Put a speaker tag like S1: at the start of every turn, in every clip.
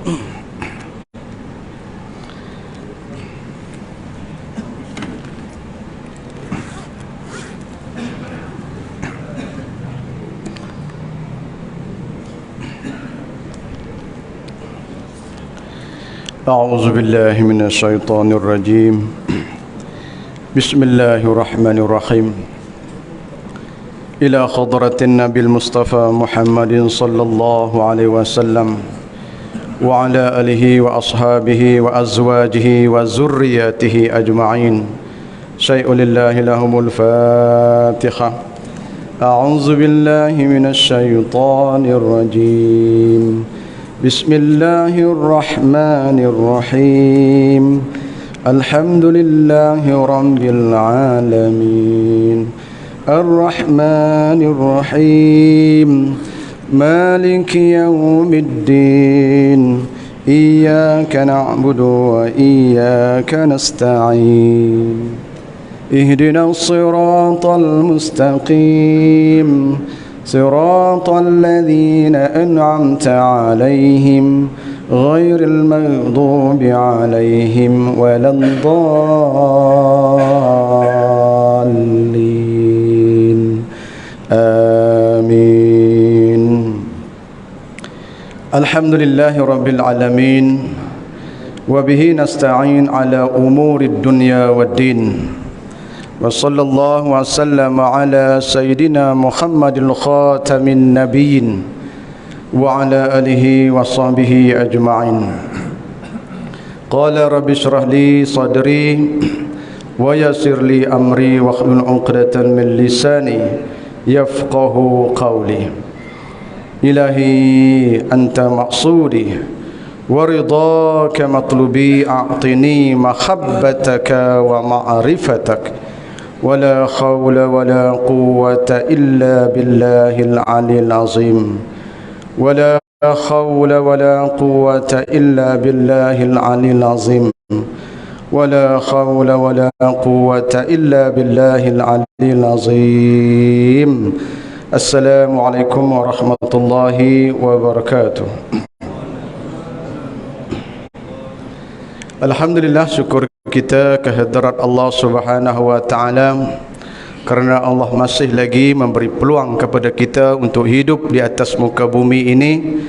S1: أعوذ بالله من الشيطان الرجيم. بسم الله الرحمن الرحيم. إلى خضرة النبي المصطفى محمد صلى الله عليه وسلم وعلى آله وأصحابه وأزواجه وذرياته أجمعين. شيء لله لهم الفاتحة. أعوذ بالله من الشيطان الرجيم. بسم الله الرحمن الرحيم. الحمد لله رب العالمين. الرحمن الرحيم. مالك يوم الدين. إياك نعبد وإياك نستعين. اهدنا الصراط المستقيم. صراط الذين أنعمت عليهم غير المغضوب عليهم ولا الضالين. آمين. الحمد لله رب العالمين، وبه نستعين على أمور الدنيا والدين. وصلى الله وسلم على سيدنا محمد الخاتم النبيين وعلى آله وصحبه أجمعين. قال رب اشرح لي صدري ويسر لي أمري واحلل عقدة من لساني يفقه قولي. إلهي أنت مقصودي ورضاك مطلبي، أعطني محبتك ومعرفتك، ولا حول ولا قوة إلا بالله العلي العظيم. ولا حول ولا قوة إلا بالله العلي العظيم. ولا حول ولا قوة إلا بالله العلي العظيم. السلام عليكم ورحمة الله وبركاته. Alhamdulillah, syukur kita kehadirat Allah Subhanahu wa taala kerana Allah masih lagi memberi peluang kepada kita untuk hidup di atas muka bumi ini.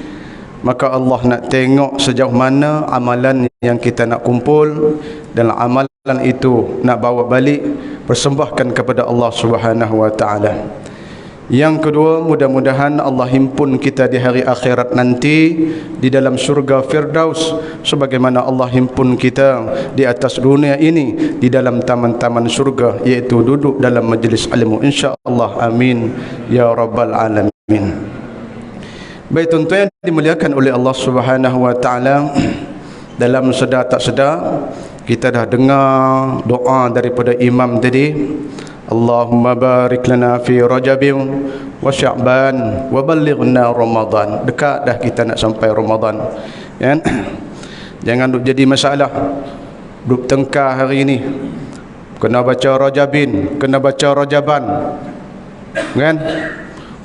S1: Maka Allah nak tengok sejauh mana amalan yang kita nak kumpul, dan amalan itu nak bawa balik persembahkan kepada Allah Subhanahu wa taala. Yang kedua, mudah-mudahan Allah himpun kita di hari akhirat nanti di dalam syurga Firdaus, sebagaimana Allah himpun kita di atas dunia ini di dalam taman-taman syurga, iaitu duduk dalam majlis ilmu, insya-Allah. Amin ya rabbal alamin. Baik tuan-tuan yang dimuliakan oleh Allah Subhanahu wa taala, dalam sedar tak sedar kita dah dengar doa daripada imam tadi. Allahumma barik lana fi Rajabin wa Sya'ban wa ballighna Ramadan. Dekat dah kita nak sampai Ramadan, kan? Jangan duk jadi masalah duk tengkar hari ni. Kena baca Rajabin, kena baca Rajaban, kan?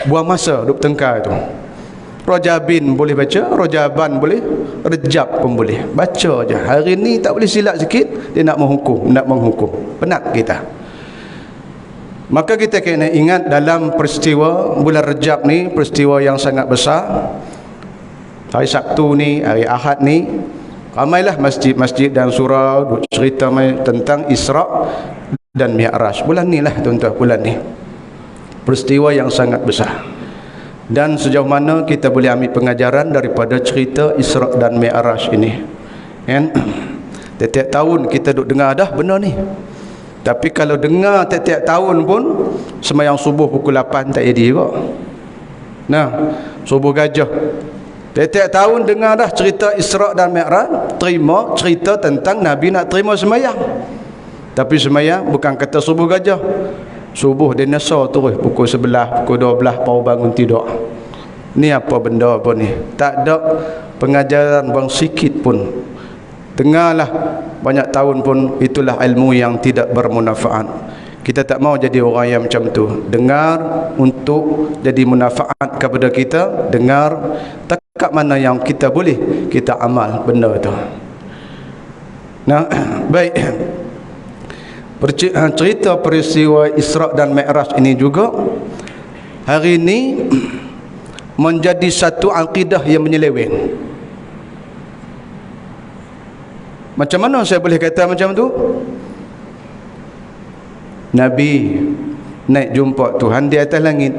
S1: Buang masa duk tengkar tu. Rajabin boleh baca, Rajaban boleh, Rejab pun boleh. Baca je. Hari ni tak boleh silap sikit, dia nak menghukum. Penat kita. Maka kita kena ingat dalam peristiwa bulan Rejab ni, peristiwa yang sangat besar. Hari Sabtu ni, hari Ahad ni, ramailah masjid-masjid dan surau cerita tentang Isra dan Mi'raj. Bulan ni lah tuan-tuan, bulan ni. Peristiwa yang sangat besar. Dan sejauh mana kita boleh ambil pengajaran daripada cerita Isra dan Mi'raj ini, kan? Setiap tahun kita duk dengar dah benda ni. Tapi kalau dengar tiap-tiap tahun pun sembahyang subuh pukul 8 tak jadi juga. Nah, subuh gajah. Tiap-tiap tahun dengar dah cerita Isra dan Mi'raj, terima cerita tentang Nabi nak terima sembahyang. Tapi sembahyang bukan kata subuh gajah. Subuh dia nasa terus pukul 11, pukul 12 baru bangun tidur. Ni apa benda apa ni? Tak ada pengajaran bang sikit pun. Dengarlah banyak tahun pun itulah ilmu yang tidak bermanfaat. Kita tak mau jadi orang yang macam tu. Dengar untuk jadi manfaat kepada kita, dengar tak kat mana yang kita boleh kita amal benda tu. Nah, baik. Cerita peristiwa Isra' dan Mi'raj ini juga hari ini menjadi satu akidah yang menyeleweng. Macam mana saya boleh kata macam tu? Nabi naik jumpa Tuhan di atas langit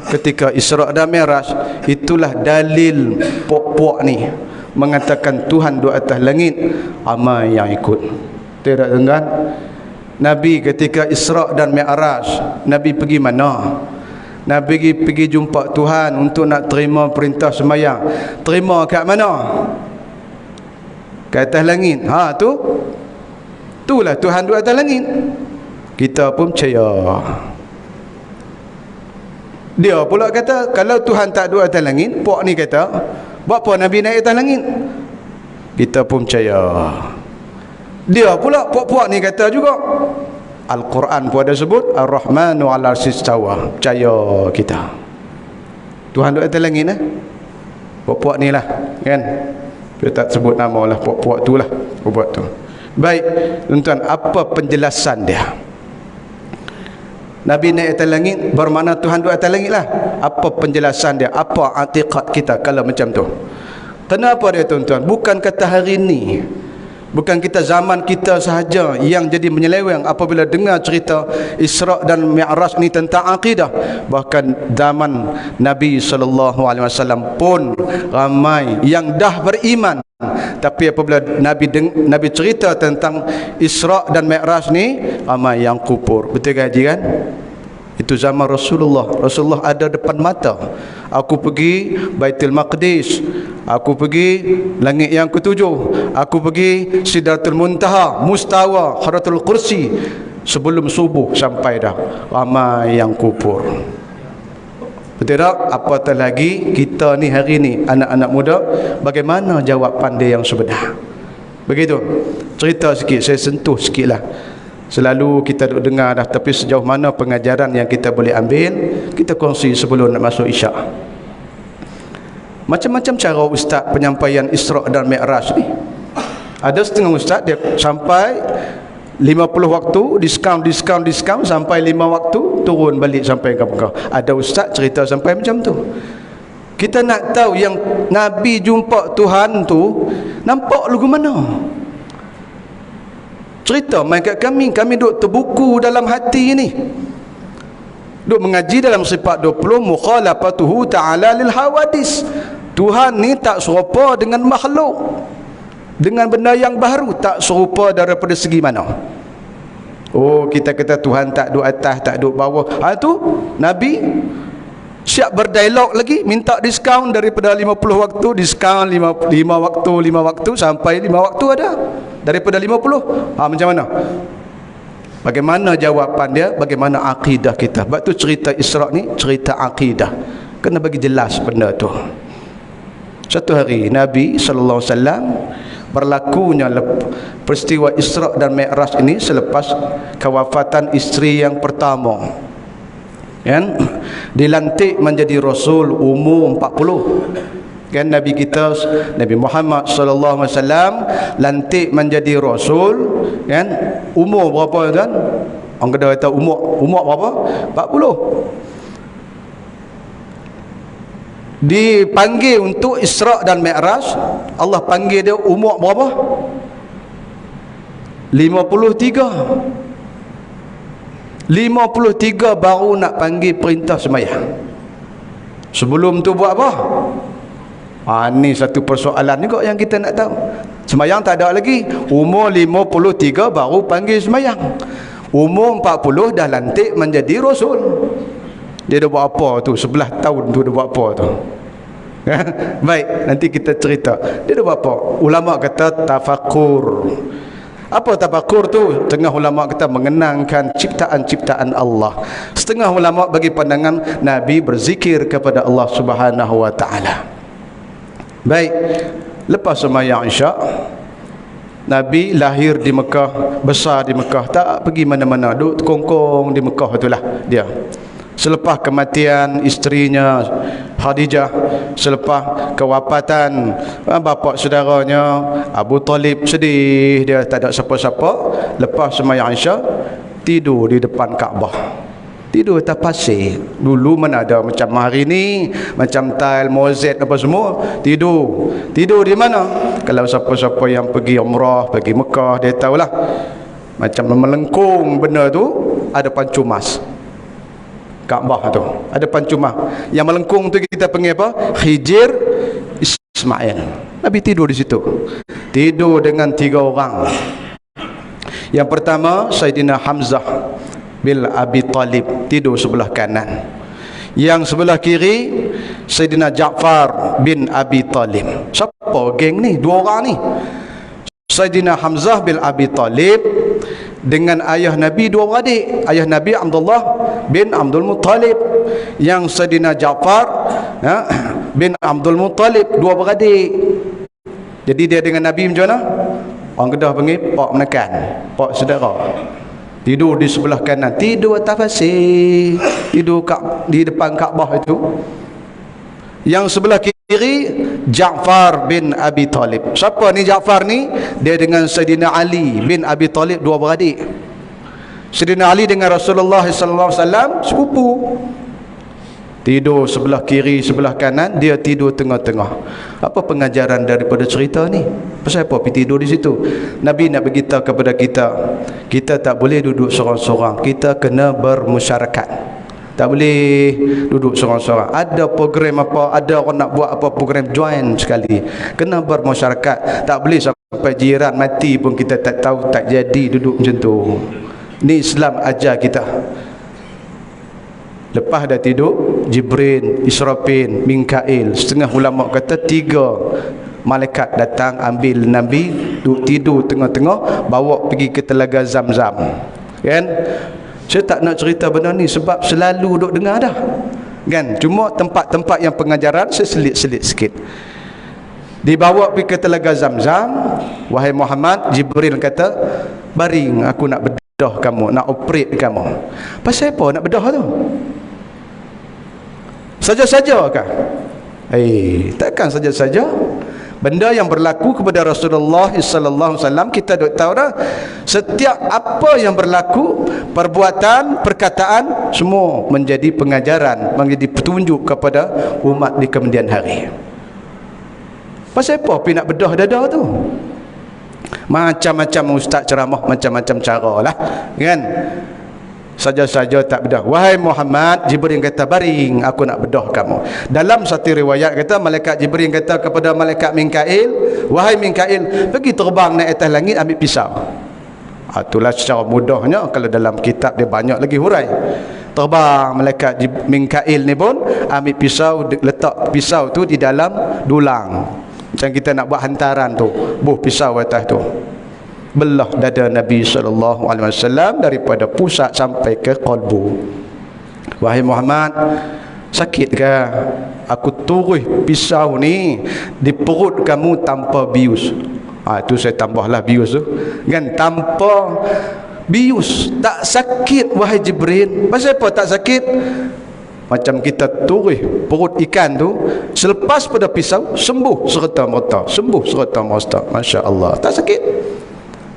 S1: ketika Isra' dan Mi'raj. Itulah dalil puak-puak ni mengatakan Tuhan di atas langit, ramai yang ikut. Tidak dengar? Nabi ketika Isra' dan Mi'raj, Nabi pergi mana? Nabi pergi jumpa Tuhan untuk nak terima perintah sembahyang. Terima kat mana? Ke atas langit. Ha tu. Itulah Tuhan di atas langit. Kita pun percaya. Dia pula kata kalau Tuhan tak di atas langit, puak ni kata, buat apa Nabi naik atas langit? Kita pun percaya. Dia pula puak-puak ni kata juga, Al-Quran pun ada sebut Ar-Rahmanu 'alal 'arsy istawa. Percaya kita. Tuhan di atas langit puak-puak ni lah, kan? Dia tak sebut nama lah, puak-puak tu lah, puak tu. Baik, tuan-tuan, apa penjelasan dia? Nabi naik atas langit bermakna Tuhan di atas langit lah. Apa penjelasan dia? Apa i'tiqad kita kalau macam tu? Kenapa dia, tuan-tuan? Bukan kata hari ini, bukan kita zaman kita sahaja yang jadi menyeleweng apabila dengar cerita Isra' dan Mi'raj ni tentang akidah. Bahkan zaman Nabi SAW pun ramai yang dah beriman. Tapi apabila Nabi cerita tentang Isra' dan Mi'raj ni, ramai yang kufur. Betul ke Haji kan? Itu zaman Rasulullah. Rasulullah ada depan mata. Aku pergi Baitul Maqdis, aku pergi langit yang ketujuh, aku pergi Sidratul Muntaha, Mustawa, Kharatul Kursi. Sebelum subuh sampai dah. Ramai yang kufur. Betul tak? Apatah lagi kita ni hari ni, anak-anak muda, bagaimana jawapan dia yang sebenar? Begitu. Cerita sikit, saya sentuh sikit lah. Selalu kita duk dengar dah, tapi sejauh mana pengajaran yang kita boleh ambil, kita kongsi sebelum nak masuk Isyak. Macam-macam cara ustaz penyampaian Isra' dan Mi'raj ni. Ada setengah ustaz dia sampai 50 waktu, diskaun sampai 5 waktu, turun balik sampai ke Mekah. Ada ustaz cerita sampai macam tu. Kita nak tahu yang Nabi jumpa Tuhan tu nampak lagu mana? Cerita main kat kami duk terbuku dalam hati ni. Duk mengaji dalam sifat 20, mukhalafatuhu ta'ala lil hawadis. Tuhan ni tak serupa dengan makhluk, dengan benda yang baru, tak serupa daripada segi mana? Oh, kita kata Tuhan tak duduk atas, tak duduk bawah. Ha tu Nabi siap berdialog lagi, minta diskaun daripada 50 waktu, diskaun 5 waktu sampai 5 waktu ada. Daripada 50. Ha macam mana? Bagaimana jawapan dia? Bagaimana akidah kita? Sebab tu cerita Isra' ni cerita akidah. Kena bagi jelas benda tu. Satu hari Nabi sallallahu alaihi wasallam berlakunya peristiwa Isra' dan Mi'raj ini selepas kewafatan isteri yang pertama. Kan? Dilantik menjadi rasul umur 40. Kan Nabi kita, Nabi Muhammad sallallahu alaihi wasallam lantik menjadi rasul, kan? Umur berapa kan? Orang kata umur berapa? 40. Dipanggil untuk Isra' dan Mi'raj, Allah panggil dia umur berapa? 53 baru nak panggil perintah sembahyang. Sebelum tu buat apa? Ni satu persoalan juga yang kita nak tahu. Sembahyang tak ada lagi. Umur 53 baru panggil sembahyang. Umur 40 dah lantik menjadi rasul. Dia dah buat apa tu? 11 tahun tu dia buat apa tu? Baik, nanti kita cerita. Dia dah buat apa? Ulama kata tafakur. Apa tafakur tu? Setengah ulama kata mengenangkan ciptaan-ciptaan Allah. Setengah ulama bagi pandangan Nabi berzikir kepada Allah Subhanahu wa taala. Baik, lepas sembahyang Isyak, Nabi lahir di Mekah, besar di Mekah, tak pergi mana-mana, duduk kongkong di Mekah itulah dia. selepas kematian isterinya Khadijah, selepas kewafatan bapa saudaranya Abu Talib, sedih dia, tak ada siapa-siapa. Lepas sembahyang Isya tidur di depan Kaabah, tidur atas pasir. Dulu mana ada macam hari ni, macam tile, mozet apa semua. Tidur di mana? Kalau siapa-siapa yang pergi umrah, pergi Mekah, dia tahulah, macam melengkung benda tu, ada pancu mas. Kaabah tu ada pancu mas. Yang melengkung tu kita panggil apa? Hijir Ismail. Nabi tidur di situ. Tidur dengan 3 orang. Yang pertama Sayyidina Hamzah bin Abi Talib, tidur sebelah kanan. Yang sebelah kiri Sayyidina Ja'far bin Abi Talib. Siapa geng ni? 2 orang ni. Sayyidina Hamzah bin Abi Talib dengan ayah Nabi 2 beradik. Ayah Nabi Abdullah bin Abdul Muttalib. Yang Sayyidina Ja'far bin Abdul Muttalib 2 beradik. Jadi dia dengan Nabi macam mana? Orang Kedah panggil pak menekan, pak saudara. Tidur di sebelah kanan, tidur atas pasir, tidur di depan Kaabah itu. Yang sebelah kiri Ja'far bin Abi Talib. Siapa ni Ja'far ni? Dia dengan Sayyidina Ali bin Abi Talib 2 beradik. Sayyidina Ali dengan Rasulullah sallallahu alaihi wasallam sepupu. Tidur sebelah kiri, sebelah kanan, dia tidur tengah-tengah. Apa pengajaran daripada cerita ni? Pasal apa pergi tidur di situ? Nabi nak beritahu kepada kita, kita tak boleh duduk seorang-seorang, kita kena bermasyarakat. Tak boleh duduk seorang-seorang. Ada program apa, ada orang nak buat apa program, join sekali. Kena bermasyarakat. Tak boleh sampai jiran mati pun kita tak tahu, tak jadi duduk macam tu. Ni Islam ajar kita. Lepas dah tidur, Jibril, Israfil, Mikail, setengah ulama kata 3 malaikat datang ambil Nabi, duduk tidur tengah-tengah, bawa pergi ke telaga Zam-Zam. Kan? Saya tak nak cerita benda ni sebab selalu duduk dengar dah. Kan? Cuma tempat-tempat yang pengajaran saya selit-selit sikit. Dibawa pergi ke telaga Zam-Zam, wahai Muhammad, Jibril kata, baring, aku nak bedah kamu, nak operate kamu. Pasal apa nak bedah tu? Saja-saja kah? Takkan saja-saja. Benda yang berlaku kepada Rasulullah sallallahu alaihi wasallam, kita duk tahu dah. Setiap apa yang berlaku, perbuatan, perkataan, semua menjadi pengajaran, menjadi petunjuk kepada umat di kemudian hari. Pasal apa pergi nak bedah dada tu? Macam-macam ustaz ceramah, macam-macam cara lah, kan? Saja-saja tak bedah. Wahai Muhammad, Jibril kata, baring, aku nak bedah kamu. Dalam satu riwayat kata, malaikat Jibril kata kepada malaikat Mikail, wahai Mikail, pergi terbang naik atas langit, ambil pisau. Itulah secara mudahnya, kalau dalam kitab dia banyak lagi hurai. Terbang malaikat Mikail ni pun ambil pisau, letak pisau tu di dalam dulang. Macam kita nak buat hantaran tu, buh pisau atas tu, belah dada Nabi SAW daripada pusat sampai ke qalbu. Wahai Muhammad, sakit ke? Aku turuh pisau ni di perut kamu tanpa bius. Itu saya tambahlah bius tu, kan? Tanpa bius, tak sakit wahai Jibril. Pasal apa tak sakit? Macam kita turuh perut ikan tu, selepas pada pisau sembuh serta-merta, sembuh serta-merta. Masya Allah, tak sakit.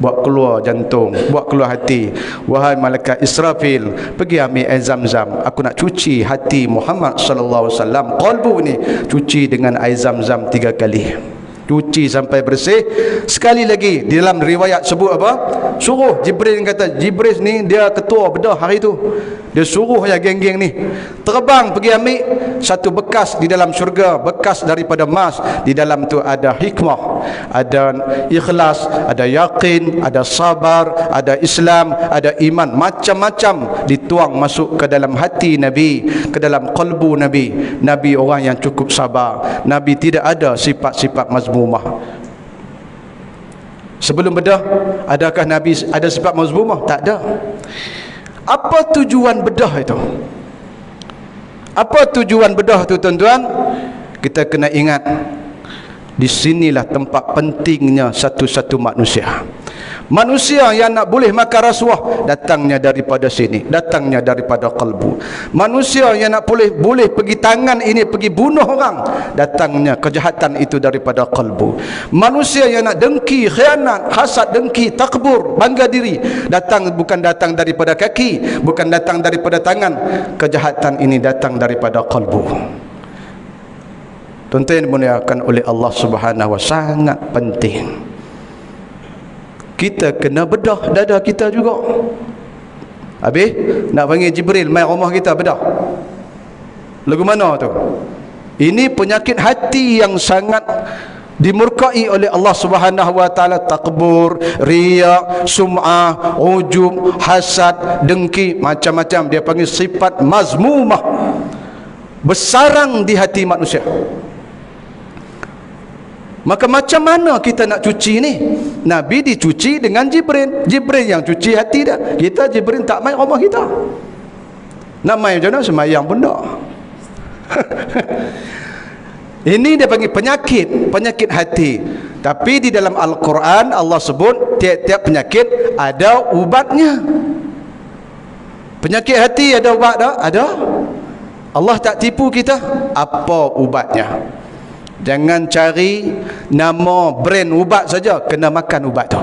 S1: Buat keluar jantung, buat keluar hati. Wahai malaikat Israfil, pergi ambil air Zam-Zam, aku nak cuci hati Muhammad sallallahu alaihi wasallam, qalbu ni, cuci dengan air Zam-Zam 3 kali, cuci sampai bersih. Sekali lagi di dalam riwayat sebut apa? Suruh Jibril, kata Jibril ni dia ketua bedah hari tu, dia suruh ya geng-geng ni terbang pergi ambil satu bekas di dalam syurga, bekas daripada emas. Di dalam tu ada hikmah, ada ikhlas, ada yakin, ada sabar, ada Islam, ada iman, macam-macam dituang masuk ke dalam hati Nabi, ke dalam qalbu Nabi. Nabi orang yang cukup sabar. Nabi tidak ada sifat-sifat mazmumah. Sebelum bedah, adakah Nabi ada sifat mazmumah? Tak ada. Apa tujuan bedah itu? Apa tujuan bedah tu, tuan-tuan? Kita kena ingat, di sinilah tempat pentingnya satu-satu manusia. Manusia yang nak boleh makan rasuah, datangnya daripada sini, datangnya daripada kalbu. Manusia yang nak boleh pergi tangan ini pergi bunuh orang, datangnya kejahatan itu daripada kalbu. Manusia yang nak dengki, khianat, hasad, dengki, takbur, bangga diri, bukan datang daripada kaki, bukan datang daripada tangan. Kejahatan ini datang daripada kalbu. Tuan-tuan yang dimuliakan oleh Allah Subhanahu wa taala, sangat penting kita kena bedah dada kita juga. Habis nak panggil Jibril mai rumah kita, bedah lagu mana tu? Ini penyakit hati yang sangat dimurkai oleh Allah Subhanahu wa taala. Takbur, riya, sum'ah, ujub, hasad, dengki, macam-macam dia panggil sifat mazmumah, bersarang di hati manusia. Maka macam mana kita nak cuci ni? Nabi dicuci dengan Jibril. Jibril yang cuci hati dia. Kita Jibril tak main rumah kita. Nak main macam mana? Semayang pun tak. Ini dia panggil penyakit hati. Tapi di dalam Al-Quran Allah sebut tiap-tiap penyakit ada ubatnya. Penyakit hati ada ubat tak? Ada. Allah tak tipu kita. Apa ubatnya? Jangan cari nama brand ubat saja, kena makan ubat tu.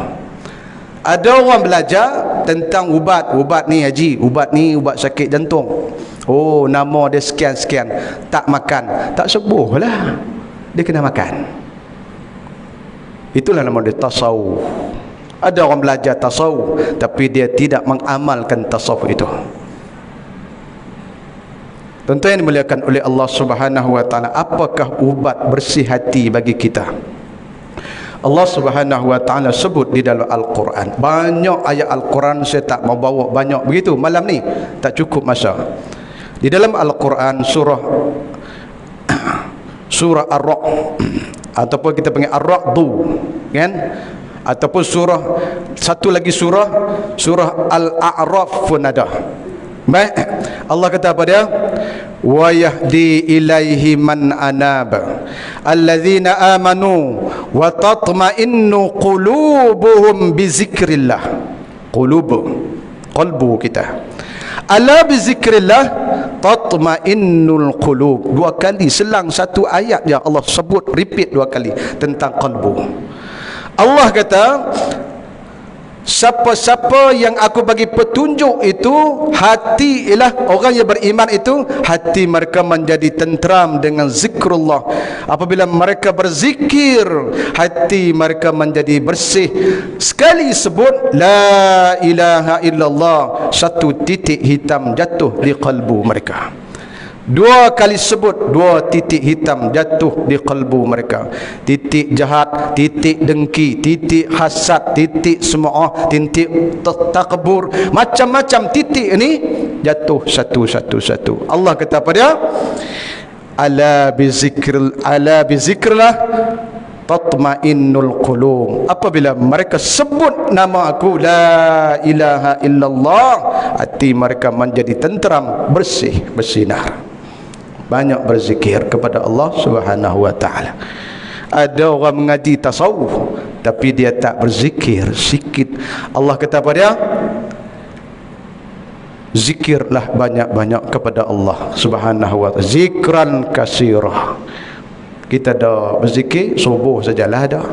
S1: Ada orang belajar tentang ubat ni haji, ubat ni ubat sakit jantung. Oh, nama dia sekian-sekian. Tak makan, tak sembuh lah. Dia kena makan. Itulah nama dia tasawuf. Ada orang belajar tasawuf tapi dia tidak mengamalkan tasawuf itu. Tuan-tuan yang dimuliakan oleh Allah Subhanahu wa taala, apakah ubat bersih hati bagi kita? Allah Subhanahu wa taala sebut di dalam Al-Quran. Banyak ayat Al-Quran, saya tak mau bawa banyak begitu malam ni, tak cukup masa. Di dalam Al-Quran surah Ar-Ra'd ataupun kita panggil Ar-Ra'd, kan? Ataupun satu lagi surah Al-A'raf pun ada. Baik, Allah kata apa dia? Wa yahdi ilaihi man anab alladzina amanu wa tatma'innu qulubuhum bi zikrillah. Qalbu kita. Ala bi zikrillah tatma'innul qulub. Dua kali selang satu ayat ya Allah sebut, repeat dua kali tentang qalbu. Allah kata, siapa-siapa yang aku bagi petunjuk itu, hati ialah orang yang beriman itu, hati mereka menjadi tenteram dengan zikrullah. Apabila mereka berzikir, hati mereka menjadi bersih. Sekali sebut la ilaha illallah, satu titik hitam jatuh di kalbu mereka. Dua kali sebut, dua titik hitam jatuh di kalbu mereka. Titik jahat, titik dengki, titik hasad, titik sum'ah, titik takbur, macam-macam titik ini jatuh satu-satu. Allah kata apa dia? Ala bizikrillah tatma'innul qulub. Apabila mereka sebut nama aku la ilaha illallah, hati mereka menjadi tenteram, bersih, bersinar. Banyak berzikir kepada Allah Subhanahu wa taala. Ada orang mengaji tasawuf tapi dia tak berzikir sikit. Allah kata apa dia? Zikirlah banyak-banyak kepada Allah Subhanahu wa taala. Zikran katsira. Kita dah berzikir subuh sajalah dah,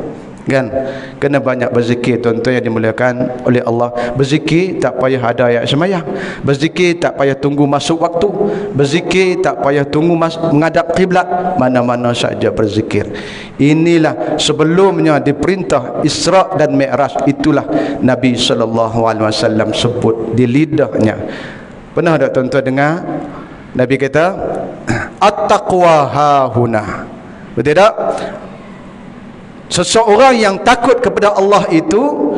S1: kan? Kena banyak berzikir tuan-tuan yang dimuliakan oleh Allah. Berzikir tak payah ada ayat sembahyang, berzikir tak payah tunggu masuk waktu, berzikir tak payah tunggu menghadap kiblat, mana-mana saja berzikir. Inilah sebelumnya diperintah Isra dan Mi'raj, itulah Nabi SAW sebut di lidahnya. Pernah tak tuan-tuan dengar Nabi kata at-taqwa hahuna? Betul tak? Seseorang yang takut kepada Allah itu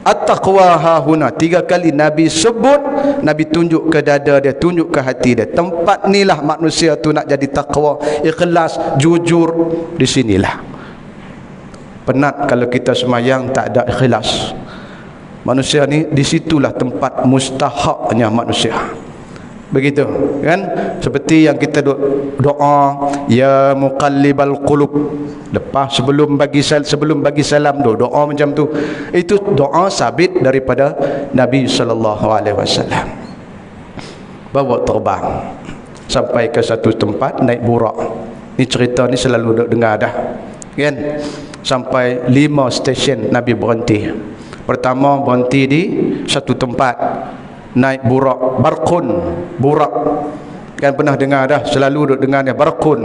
S1: at-taqwa hahuna. 3 kali Nabi sebut, Nabi tunjuk ke dada dia, tunjuk ke hati dia. Tempat inilah manusia tu nak jadi taqwa, ikhlas, jujur. Di sinilah. Penat kalau kita semayang tak ada ikhlas. Manusia ni di situlah tempat mustahaknya manusia. Begitu kan, seperti yang kita doa ya muqallibal qulub, lepas sebelum bagi salam doa macam tu. Itu doa sabit daripada Nabi sallallahu alaihi wasallam. Bawa terbang sampai ke satu tempat, naik burak. Ni cerita ni selalu dengar dah kan. Sampai 5 stesen Nabi berhenti. Pertama berhenti di satu tempat, naik burak, barqun, burak. Kan pernah dengar dah, selalu duk dengar dia, barqun.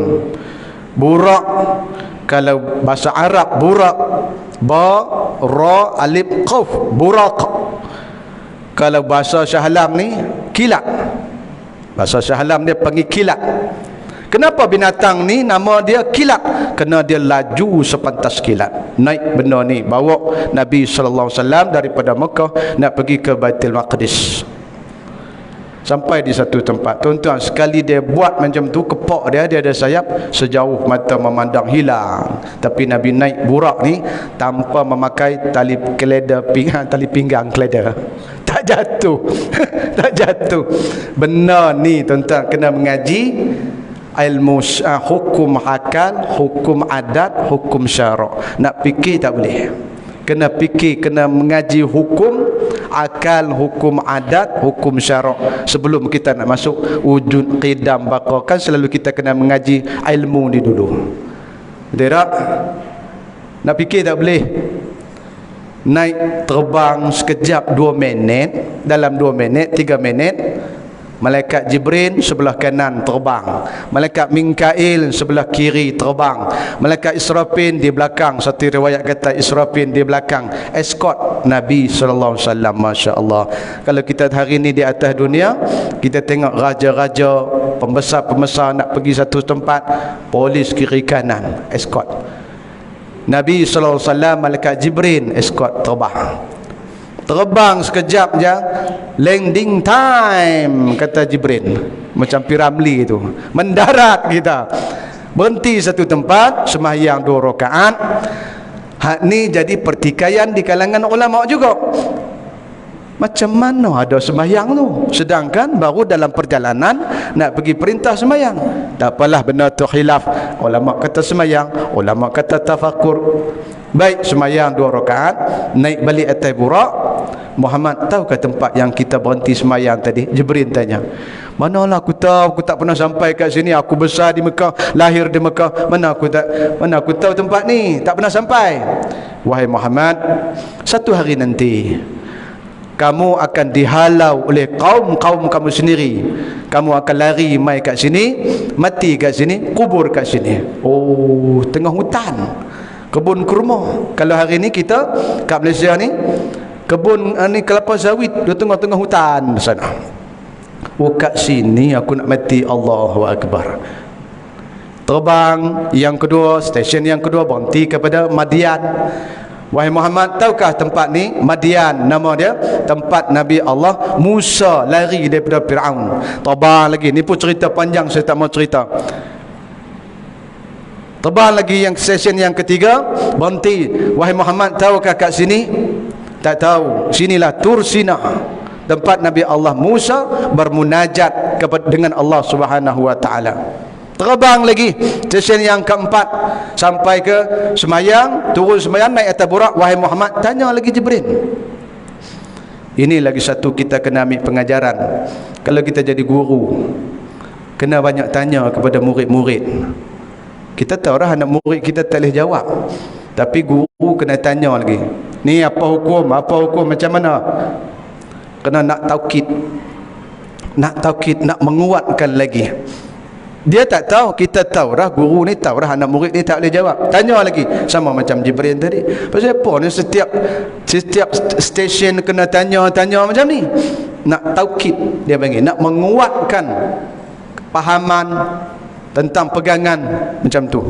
S1: Burak, kalau bahasa Arab burak, ba, ra, alif, qaf, burak. Kalau bahasa Shahlam ni kilat. Bahasa Shahlam dia panggil kilat. Kenapa binatang ni nama dia kilat? Kerana dia laju sepantas kilat. Naik benda ni, bawa Nabi sallallahu alaihi wasallam daripada Mekah nak pergi ke Baitul Maqdis. Sampai di satu tempat, tuan-tuan, sekali dia buat macam tu, kepak dia ada sayap, sejauh mata memandang hilang. Tapi Nabi naik burak ni tanpa memakai tali pinggang keleda. Tak jatuh. Tak jatuh. Benar ni tuan-tuan, kena mengaji ilmu hukum akal, hukum adat, hukum syarak. Nak fikir tak boleh. Kena fikir, kena mengaji hukum akal, hukum adat, hukum syarak sebelum kita nak masuk wujud, qidam, baqa. Kan selalu kita kena mengaji ilmu ni dulu. Betul tak? Nak fikir tak boleh. Naik terbang sekejap 2 minit, dalam 2 minit 3 minit malaikat Jibril sebelah kanan terbang, malaikat Mikail sebelah kiri terbang, malaikat Israfil di belakang. Satu riwayat kata Israfil di belakang, escort Nabi sallallahu alaihi wasallam. masya-Allah. Kalau kita hari ni di atas dunia, kita tengok raja-raja, pembesar-pembesar nak pergi satu tempat, polis kiri kanan escort. Nabi sallallahu alaihi wasallam, malaikat Jibril escort terbang. Terbang sekejap je, landing time kata Jibril, macam Piramli itu, mendarat kita. Berhenti satu tempat, sembahyang 2 rakaat. Hak ni jadi pertikaian di kalangan ulama juga. Macam mana ada sembahyang tu, sedangkan baru dalam perjalanan nak pergi perintah sembahyang. Tak apalah, benda tu khilaf. Ulama kata sembahyang, ulama kata tafakur. Baik, sembahyang 2 rakaat, naik balik atas burak. Muhammad, tahukah tempat yang kita berhenti sembahyang tadi? Jibril tanya. Manalah aku tahu, aku tak pernah sampai kat sini. Aku besar di Mekah, lahir di Mekah. Mana aku tahu tempat ni, tak pernah sampai. Wahai Muhammad, satu hari nanti kamu akan dihalau oleh kaum kamu sendiri. Kamu akan lari mai kat sini, mati kat sini, kubur kat sini. Oh, tengah hutan, kebun kurma. Kalau hari ni kita kat Malaysia ni, kebun ni kelapa sawit di tengah-tengah hutan sana. Oh, kat sini aku nak mati. Allahu Akbar. Terbang yang kedua, stesen yang kedua berhenti kepada Madian. Wahai Muhammad, tahukah tempat ni? Madian nama dia, tempat Nabi Allah Musa lari daripada Fir'aun. Terbang lagi, ni pun cerita panjang, saya tak mau cerita. Terbang lagi yang stesen yang ketiga, berhenti. Wahai Muhammad, tahukah kat sini? Tak tahu. Sinilah Tur Sina, tempat Nabi Allah Musa bermunajat dengan Allah Subhanahu wa taala. Terbang lagi, stesen yang keempat, sampai ke semayang, turun semayang, naik atas burak. Wahai Muhammad, tanya lagi Jibril. Ini lagi satu, kita kena ambil pengajaran. Kalau kita jadi guru, kena banyak tanya kepada murid-murid. Kita tahu dah anak murid kita tak boleh jawab, tapi guru kena tanya lagi. Ni apa hukum, macam mana? Kena nak taukid, nak menguatkan lagi. Dia tak tahu, kita tahu dah, guru ni tahu dah, anak murid ni tak boleh jawab, tanya lagi. Sama macam Jibril tadi. Pasal apa ni setiap stesen kena tanya macam ni? Nak taukid dia panggil, nak menguatkan pahaman tentang pegangan macam tu.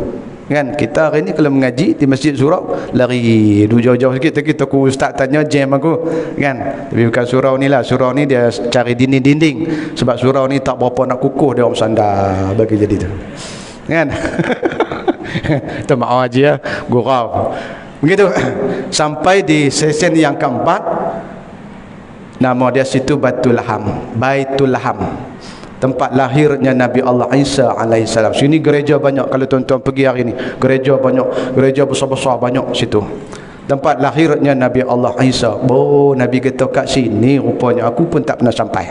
S1: Kan kita hari ni kalau mengaji di Masjid Surau, lari jauh-jauh sikit, kita ku ustaz tanya jam aku kan. Tapi bukan surau ni lah, surau ni dia cari dinding-dinding, sebab surau ni tak berapa nak kukuh, dia orang sandar bagi jadi tu kan. Itu maaf aja ya, gurau begitu. Sampai di stesen yang keempat, nama dia situ Baitul Laham. tempat lahirnya Nabi Allah Isa alaihissalam. Sini gereja banyak, kalau tuan-tuan pergi hari ni, gereja banyak, gereja besar-besar banyak situ. Tempat lahirnya Nabi Allah Isa. Oh, Nabi kata kat sini rupanya, aku pun tak pernah sampai.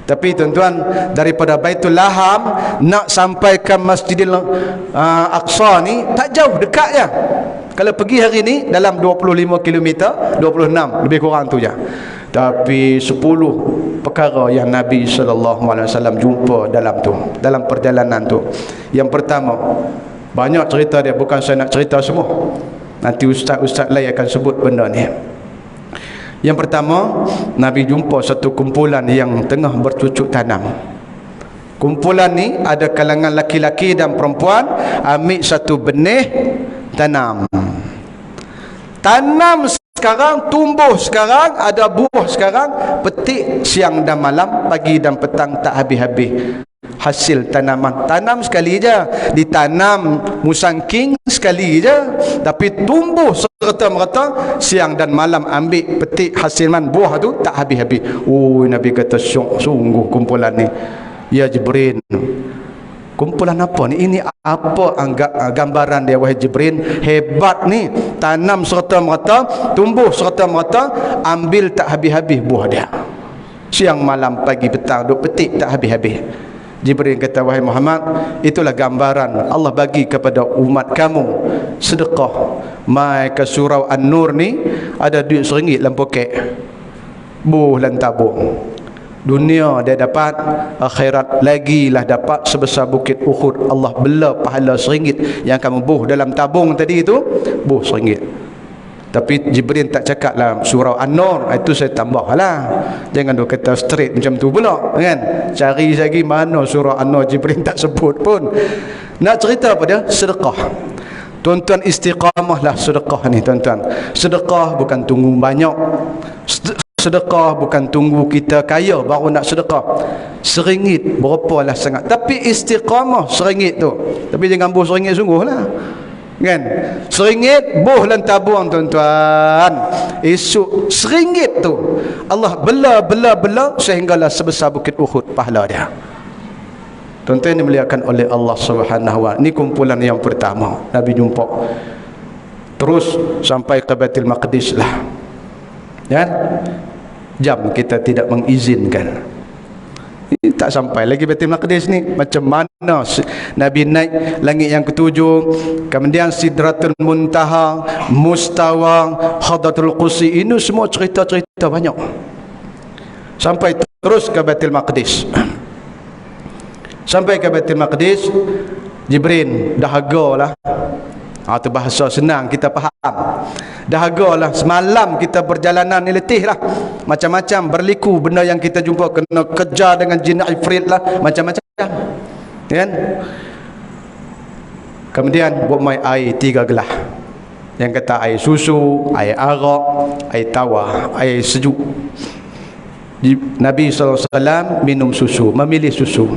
S1: Tapi tuan-tuan, daripada Baitul Laham nak sampai ke Masjidil Aqsa ni tak jauh, dekat je. Kalau pergi hari ni dalam 25 km, 26 lebih kurang tu je. Tapi 10 perkara yang Nabi SAW jumpa dalam tu, dalam perjalanan tu. Yang pertama, banyak cerita dia, bukan saya nak cerita semua. Nanti ustaz-ustaz lain akan sebut benda ni. Yang pertama, Nabi jumpa satu kumpulan yang tengah bercucuk tanam. Kumpulan ni ada kalangan laki-laki dan perempuan, ambil satu benih, tanam. Tanam sekarang, tumbuh sekarang, ada buah sekarang, petik siang dan malam, pagi dan petang, tak habis-habis hasil tanaman. Tanam sekali je, ditanam musangking sekali je, tapi tumbuh serta-merta siang dan malam, ambil petik hasilan buah tu tak habis-habis. Oh, Nabi kata syok sungguh kumpulan ni. Ya Jibril, kumpulan apa ni? Ini apa gambaran dia wahai Jibril? Hebat ni, tanam serta-merta, tumbuh serta-merta, ambil tak habis-habis buah dia. Siang malam pagi petang duk petik tak habis-habis. Jibril kata, wahai Muhammad, itulah gambaran Allah bagi kepada umat kamu sedekah. Mai ke surau An-Nur ni ada duit RM1 dalam poket, buh dalam tabung. Dunia dia dapat, akhirat lagi lah dapat sebesar bukit Uhud. Allah bela pahala RM1 yang kamu buh dalam tabung tadi itu, buh RM1. Tapi Jibril tak cakap lah surau An-Nur, itu saya tambah lah. Jangan dia kata straight macam tu pula kan. Cari lagi mana surau An-Nur, Jibril tak sebut pun. Nak cerita apa dia? Sedekah. Tuan-tuan, istiqamah lah sedekah ni tuan-tuan. Sedekah bukan tunggu banyak. Sedekah bukan tunggu kita kaya baru nak sedekah. RM1 berapa lah sangat, tapi istiqamah RM1 tu. Tapi jangan buh RM1 sungguh lah kan. RM1 buh dalam tabung tuan-tuan, esok RM1 tu Allah bela sehinggalah sebesar bukit Uhud pahala dia. Tuan-tuan dimuliakan oleh Allah Subhanahu wa taala. Ni kumpulan yang pertama Nabi jumpa. Terus sampai ke Baitul Maqdis lah kan. Jam kita tidak mengizinkan, tak sampai lagi Baitul Maqdis ni. Macam mana Nabi naik langit yang ketujuh, kemudian Sidratul Muntaha, Mustawa, Hadratul Qudsi, ini semua cerita-cerita banyak. Sampai terus ke Baitul Maqdis. Sampai ke Baitul Maqdis, Jibril dahagalah. Itu bahasa senang kita faham. Dahagalah, semalam kita perjalanan ni letih lah, macam-macam berliku benda yang kita jumpa, kena kejar dengan jin ifrit lah, macam-macam kan. Kemudian buat mai air 3 gelas. Yang kata air susu, air arak, air tawar, air sejuk. Nabi SAW minum susu, memilih susu.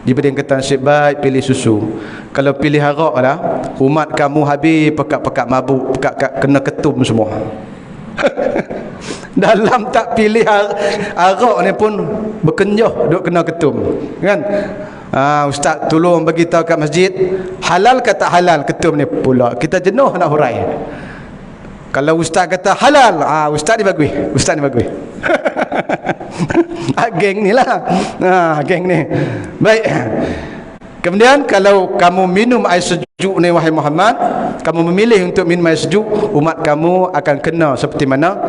S1: Jibril kata, nasib baik pilih susu. Kalau pilih arak lah, umat kamu habis pekat-pekat mabuk, pekat kena ketum semua. Dalam tak pilih arak ni pun berkenjah duk kena ketum kan. Ustaz tolong bagi tahu kat masjid, halal ke tak halal ketum ni pula. Kita jenuh nak hurai. Kalau ustaz kata halal, ustaz ni bagus, ustaz ni bagus. Geng ni lah, geng ni. Baik. Kemudian kalau kamu minum air sejuk ni wahai Muhammad, kamu memilih untuk minum air sejuk, umat kamu akan kena seperti mana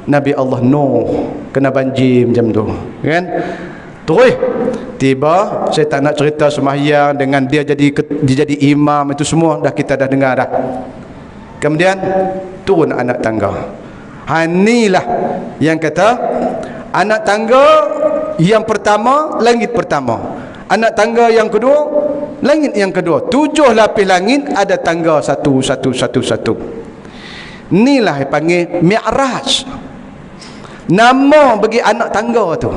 S1: Nabi Allah Nuh kena banjir macam tu kan. Terus tiba, saya tak nak cerita sembahyang dengan dia jadi imam, itu semua dah kita dah dengar dah. Kemudian turun anak tangga. Inilah yang kata anak tangga yang pertama, langit pertama. Anak tangga yang kedua, langit yang kedua. 7 lapis langit, ada tangga satu. Inilah yang panggil Mi'raj. Nama bagi anak tangga tu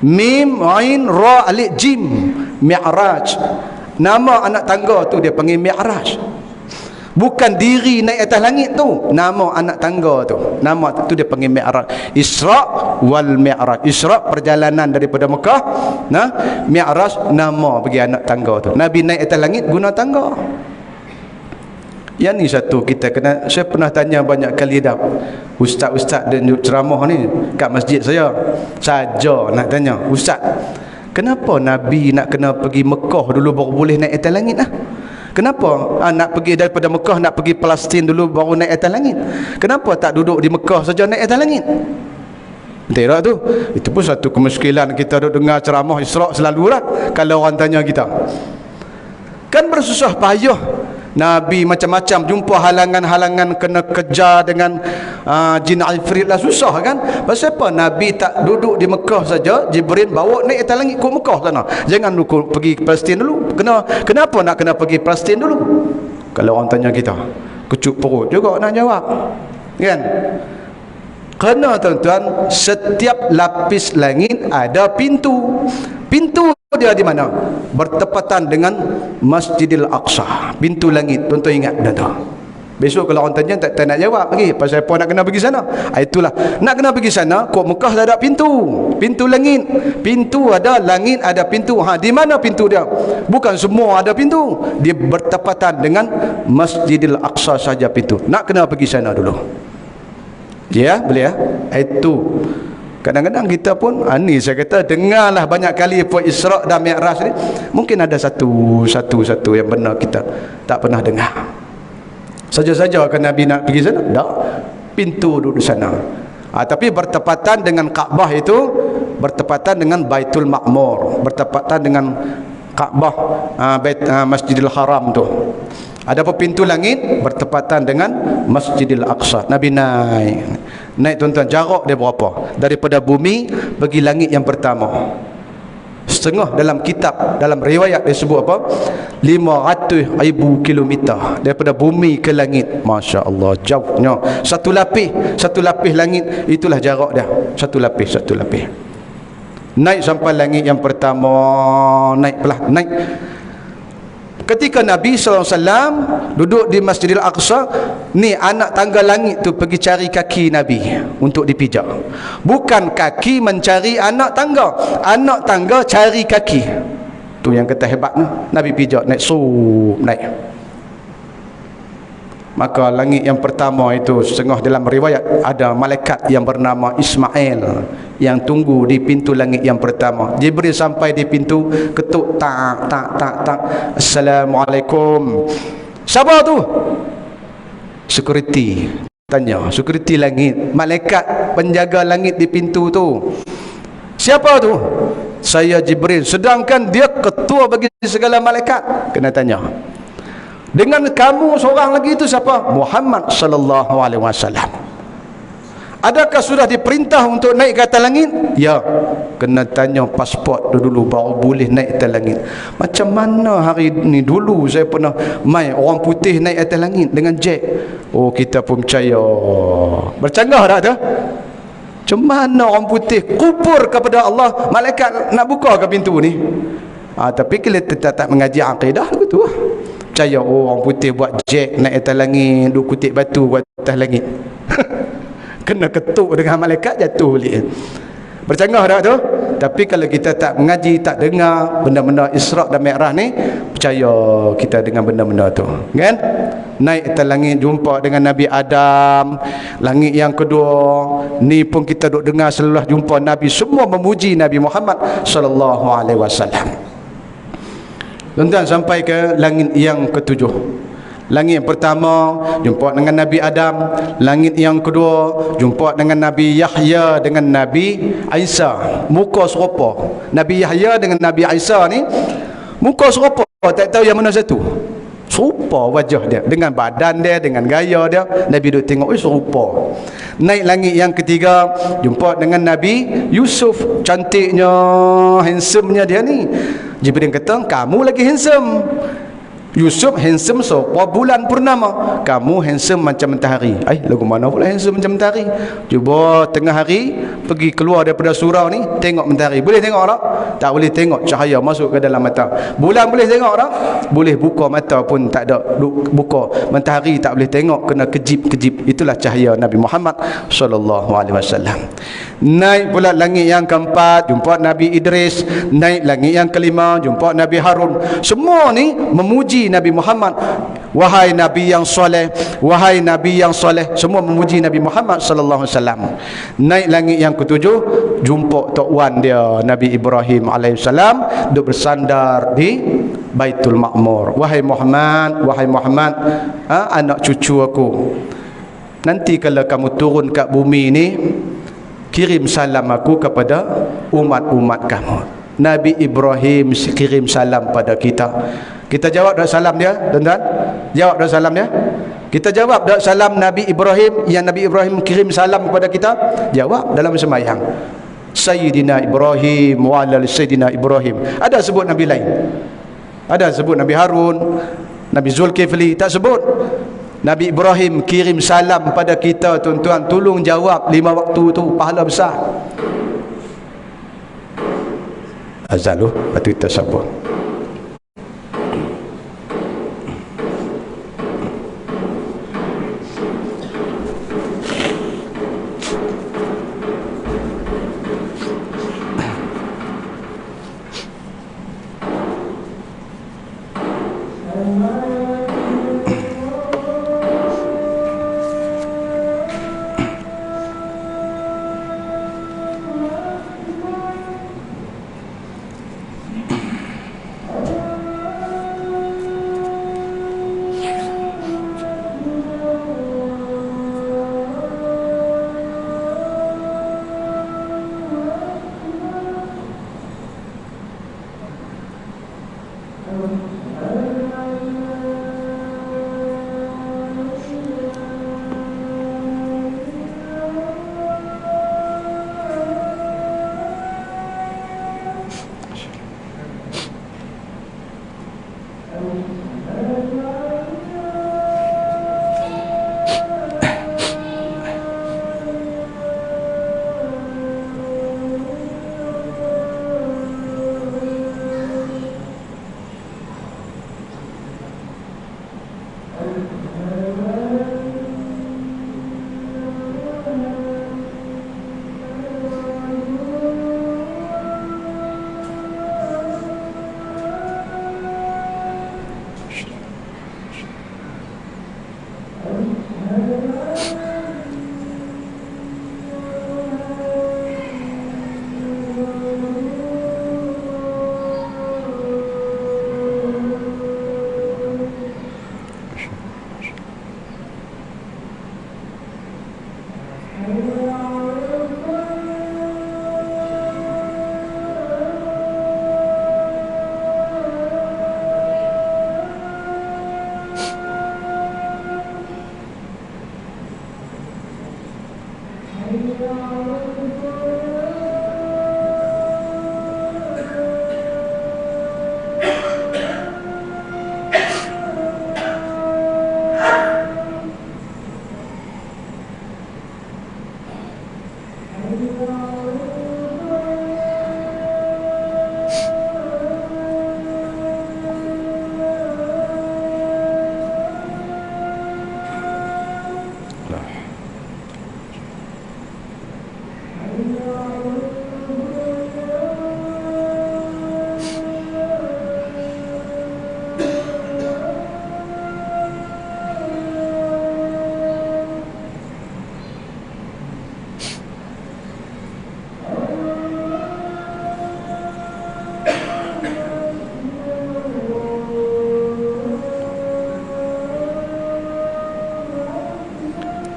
S1: Mim, Ain, Ra, Alif, Jim. Mi'raj. Nama anak tangga tu dia panggil Mi'raj. Bukan diri naik atas langit tu, nama anak tangga tu. Nama tu dia panggil Mi'raj. Isra' wal Mi'raj. Isra' perjalanan daripada Mekah, nah, Mi'raj nama bagi anak tangga tu. Nabi naik atas langit guna tangga. Yang ni satu kita kena, saya pernah tanya banyak kali dah ustaz-ustaz dan ceramah ni kat masjid saya. Saja nak tanya, ustaz, kenapa Nabi nak kena pergi Mekah dulu baru boleh naik atas langit lah? Kenapa nak pergi daripada Mekah nak pergi Palestin dulu baru naik atas langit? Kenapa tak duduk di Mekah saja naik atas langit? Betul tak tu? Itu pun satu kemuskilan kita duduk dengar ceramah Isra' selalulah kalau orang tanya kita. Kan bersusah payah Nabi macam-macam jumpa halangan-halangan, kena kejar dengan jin ifrit lah, susah kan? Pasal apa Nabi tak duduk di Mekah saja, Jibril bawa naik atas langit ke Mekah sana. Jangan dulu pergi Palestin dulu. Kenapa nak kena pergi Palestin dulu? Kalau orang tanya kita, kecup perut juga nak jawab. Kan? Kerana tuan-tuan, setiap lapis langit ada pintu. Pintu dia di mana? Bertepatan dengan Masjidil Aqsa. Pintu langit. Tuan-tuan ingat dah tu. Besok kalau orang tanya tak nak jawab lagi. Pasal apa nak kena pergi sana? Itulah. Nak kena pergi sana, kok Mekah dah ada pintu. Pintu langit. Pintu ada, langit ada pintu. Di mana pintu dia? Bukan semua ada pintu. Dia bertepatan dengan Masjidil Aqsa saja pintu. Nak kena pergi sana dulu. Ya, boleh ya? Itu. Kadang-kadang kita pun ni saya kata dengarlah banyak kali apa Isra' dan Mi'raj ni, mungkin ada satu yang benar kita tak pernah dengar. Saja-saja kan Nabi nak pergi sana? Tak. Pintu duduk sana. Tapi bertepatan dengan Kaabah itu, bertepatan dengan Baitul Ma'mur, bertepatan dengan Kaabah, Masjidil Haram tu. Ada apa pintu langit bertepatan dengan Masjidil Aqsa. Nabi naik tuan-tuan, jarak dia berapa? Daripada bumi pergi langit yang pertama. Setengah dalam kitab, dalam riwayat dia sebut apa? 500,000 kilometer daripada bumi ke langit. Masya Allah, jauhnya. Satu lapis langit, itulah jarak dia. Satu lapis. Naik sampai langit yang pertama, naik. Ketika Nabi SAW duduk di Masjidil Aqsa, ni anak tangga langit tu pergi cari kaki Nabi untuk dipijak. Bukan kaki mencari anak tangga cari kaki. Tu yang kata hebatnya. Nabi pijak, naik. Maka langit yang pertama itu, setengah dalam riwayat ada malaikat yang bernama Ismail yang tunggu di pintu langit yang pertama. Jibril sampai di pintu, ketuk tak. Assalamualaikum. Siapa tu? Security. Tanya, security langit, malaikat penjaga langit di pintu tu. Siapa tu? Saya Jibril. Sedangkan dia ketua bagi segala malaikat. Kena tanya. Dengan kamu seorang lagi itu siapa? Muhammad sallallahu alaihi wasallam. Adakah sudah diperintah untuk naik ke atas langit? Ya. Kena tanya pasport dulu baru boleh naik atas langit. Macam mana hari ni? Dulu saya pernah mai orang putih naik atas langit dengan jet. Oh, kita pun percaya. Bercanggah tak tu? Macam mana orang putih kufur kepada Allah, malaikat nak buka ke pintu ni? Tapi kita tak mengaji akidah begitu lah. Percaya orang putih buat jet naik atas langit, duk kutip batu buat atas langit. Kena ketuk dengan malaikat, jatuh balik. Bercanggah tak tu? Tapi kalau kita tak mengaji, tak dengar benda-benda Isra' dan Mi'raj ni, percaya kita dengan benda-benda tu, kan? Naik atas langit, jumpa dengan Nabi Adam. Langit yang kedua ni pun kita duk dengar selalu jumpa Nabi, semua memuji Nabi Muhammad sallallahu alaihi wasallam. Tuan-tuan, sampai ke langit yang ketujuh. Langit yang pertama jumpa dengan Nabi Adam. Langit yang kedua jumpa dengan Nabi Yahya dengan Nabi Isa. Muka serupa. Nabi Yahya dengan Nabi Isa ni muka serupa, tak tahu yang mana satu. Serupa wajah dia, dengan badan dia, dengan gaya dia. Nabi duk tengok, serupa. Naik langit yang ketiga jumpa dengan Nabi Yusuf. Cantiknya, handsome-nya dia ni. Jibril kata, kamu lagi handsome. Yusuf handsome so bulan purnama, kamu handsome macam matahari. Lagu mana pula handsome macam matahari? Cuba tengah hari pergi keluar daripada surau ni, tengok matahari. Boleh tengok tak? Tak boleh tengok, cahaya masuk ke dalam mata. Bulan boleh tengok tak? Boleh, buka mata pun tak ada buka. Matahari tak boleh tengok, kena kejip-kejip. Itulah cahaya Nabi Muhammad sallallahu alaihi wasallam. Naik pula langit yang keempat, jumpa Nabi Idris. Naik langit yang kelima, jumpa Nabi Harun. Semua ni memuji Nabi Muhammad. Wahai Nabi yang soleh, wahai Nabi yang soleh, semua memuji Nabi Muhammad sallallahu alaihi wasallam. Naik langit yang ketujuh, jumpa tok wan dia Nabi Ibrahim alaihissalam duduk bersandar di Baitul Ma'mur. Wahai Muhammad, wahai Muhammad, anak cucu aku, nanti kalau kamu turun kat bumi ini, kirim salam aku kepada umat-umat kamu. Nabi Ibrahim kirim salam pada kita. Kita jawab dak salam dia, tuan-tuan? Jawab dak salam dia? Kita jawab dak salam Nabi Ibrahim yang Nabi Ibrahim kirim salam kepada kita? Jawab dalam sembahyang. Sayyidina Ibrahim wa ala Sayyidina Ibrahim. Ada sebut Nabi lain? Ada sebut Nabi Harun, Nabi Zulkifli? Tak sebut. Nabi Ibrahim kirim salam pada kita, tuan-tuan. Tolong jawab 5 waktu tu, pahala besar. Azal batu kita sabar.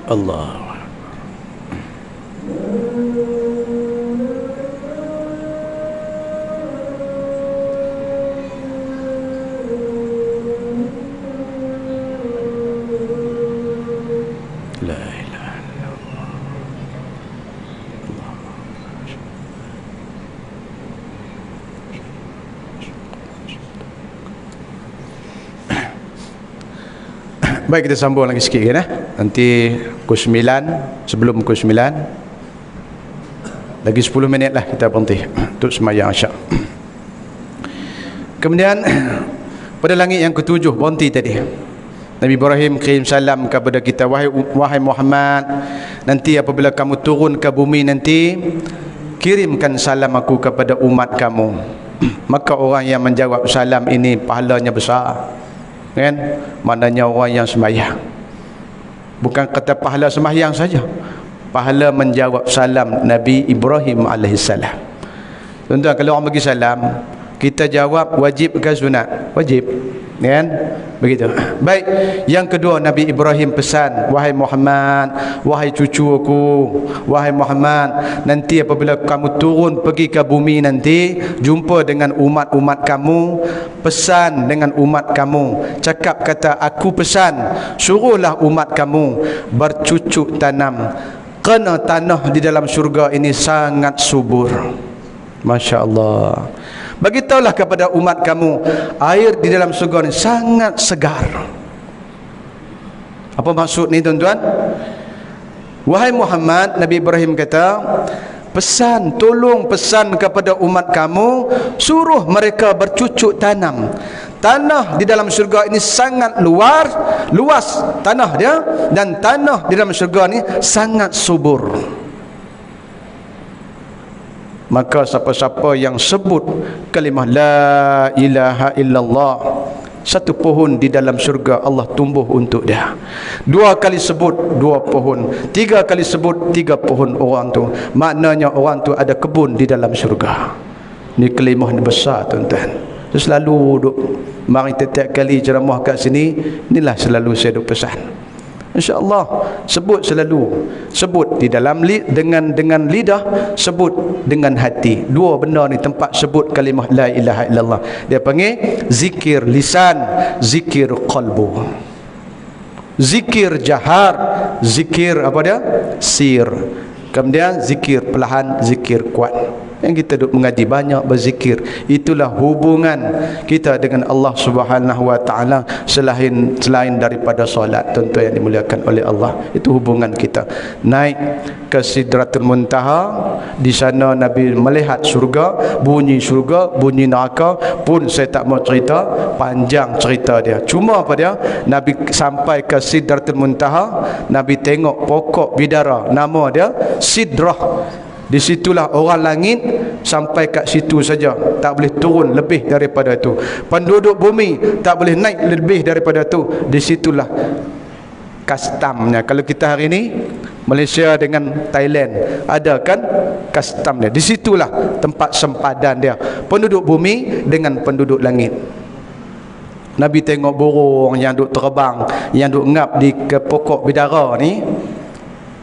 S1: Allah. Baik, kita sambung lagi sikit kan. Nanti pukul 9, sebelum pukul 9 lagi 10 minit lah kita berhenti untuk sembahyang Isyak. Kemudian pada langit yang ketujuh berhenti tadi. Nabi Ibrahim kirim salam kepada kita, wahai Muhammad, nanti apabila kamu turun ke bumi nanti, kirimkan salam aku kepada umat kamu. Maka orang yang menjawab salam ini pahalanya besar, kan? Maknanya orang yang sembahyang. Bukan kata pahala sembahyang saja, pahala menjawab salam Nabi Ibrahim alaihissalam. Tuan-tuan, kalau orang bagi salam, kita jawab wajib ke sunat? Wajib, kan? Begitu. Baik, yang kedua Nabi Ibrahim pesan, wahai Muhammad, wahai cucuku, wahai Muhammad, nanti apabila kamu turun pergi ke bumi nanti, jumpa dengan umat-umat kamu, pesan dengan umat kamu, cakap kata aku pesan, suruhlah umat kamu bercucuk tanam, kerana tanah di dalam syurga ini sangat subur. Masya Allah. Bagitahulah kepada umat kamu, air di dalam syurga ini sangat segar. Apa maksud ni tuan-tuan? Wahai Muhammad, Nabi Ibrahim kata, pesan, tolong pesan kepada umat kamu, suruh mereka bercucuk tanam. Tanah di dalam syurga ini sangat luas tanah dia, dan tanah di dalam syurga ini sangat subur. Maka siapa-siapa yang sebut kalimah la ilaha illallah, satu pohon di dalam syurga Allah tumbuh untuk dia. Dua kali sebut, dua pohon. Tiga kali sebut, tiga pohon orang tu. Maknanya orang tu ada kebun di dalam syurga. Ni kalimah ni besar tuan-tuan. Saya selalu duk mari setiap kali ceramah kat sini, inilah selalu saya duk pesan. InsyaAllah sebut selalu, sebut di dalam dengan lidah, sebut dengan hati. Dua benda ni tempat sebut kalimah la ilaha illallah. Dia panggil zikir lisan, zikir qalbu. Zikir jahar, zikir apa dia? Sir. Kemudian zikir perlahan, zikir kuat. Yang kita duk mengaji banyak berzikir, itulah hubungan kita dengan Allah Subhanahu wa taala selain daripada solat. Tuan-tuan yang dimuliakan oleh Allah, itu hubungan kita. Naik ke Sidratul Muntaha, di sana Nabi melihat syurga, bunyi neraka pun saya tak mau cerita, panjang cerita dia. Cuma apa dia? Nabi sampai ke Sidratul Muntaha, Nabi tengok pokok bidara, nama dia Sidrah. Di situlah orang langit sampai kat situ saja, tak boleh turun lebih daripada itu. Penduduk bumi tak boleh naik lebih daripada itu. Di situlah customnya. Kalau kita hari ini Malaysia dengan Thailand, ada kan customnya. Di situlah tempat sempadan dia, penduduk bumi dengan penduduk langit. Nabi tengok burung yang duk terbang, yang duk ngap di ke pokok bidara ni,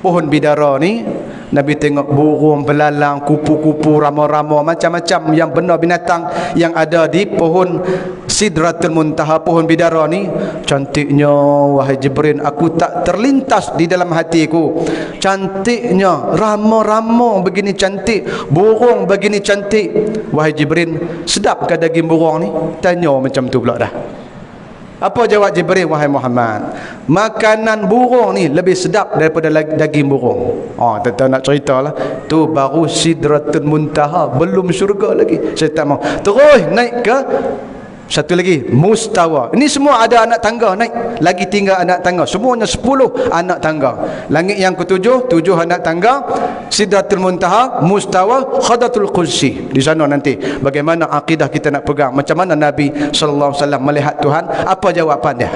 S1: pohon bidara ni. Nabi tengok burung belalang, kupu-kupu, rama-rama, macam-macam yang benda binatang yang ada di pohon Sidratul Muntaha, pohon bidara ni. Cantiknya wahai Jibril, aku tak terlintas di dalam hatiku. Cantiknya, rama-rama begini cantik, burung begini cantik. Wahai Jibril, sedapkah daging burung ni? Tanya macam tu pula dah. Apa jawab Jibril? Wahai Muhammad, makanan burung ni lebih sedap daripada daging burung. Tak tahu nak cerita lah. Tu baru Sidratul Muntaha, belum syurga lagi. Saya tak mau. Terus naik ke satu lagi, Mustawa. Ini semua ada anak tangga naik. Lagi tinggal anak tangga. Semuanya 10 anak tangga. Langit yang ketujuh, 7 anak tangga. Sidratul Muntaha, Mustawa, Khadratul Qudsi. Di sana nanti bagaimana akidah kita nak pegang. Macam mana Nabi SAW melihat Tuhan. Apa jawapan dia?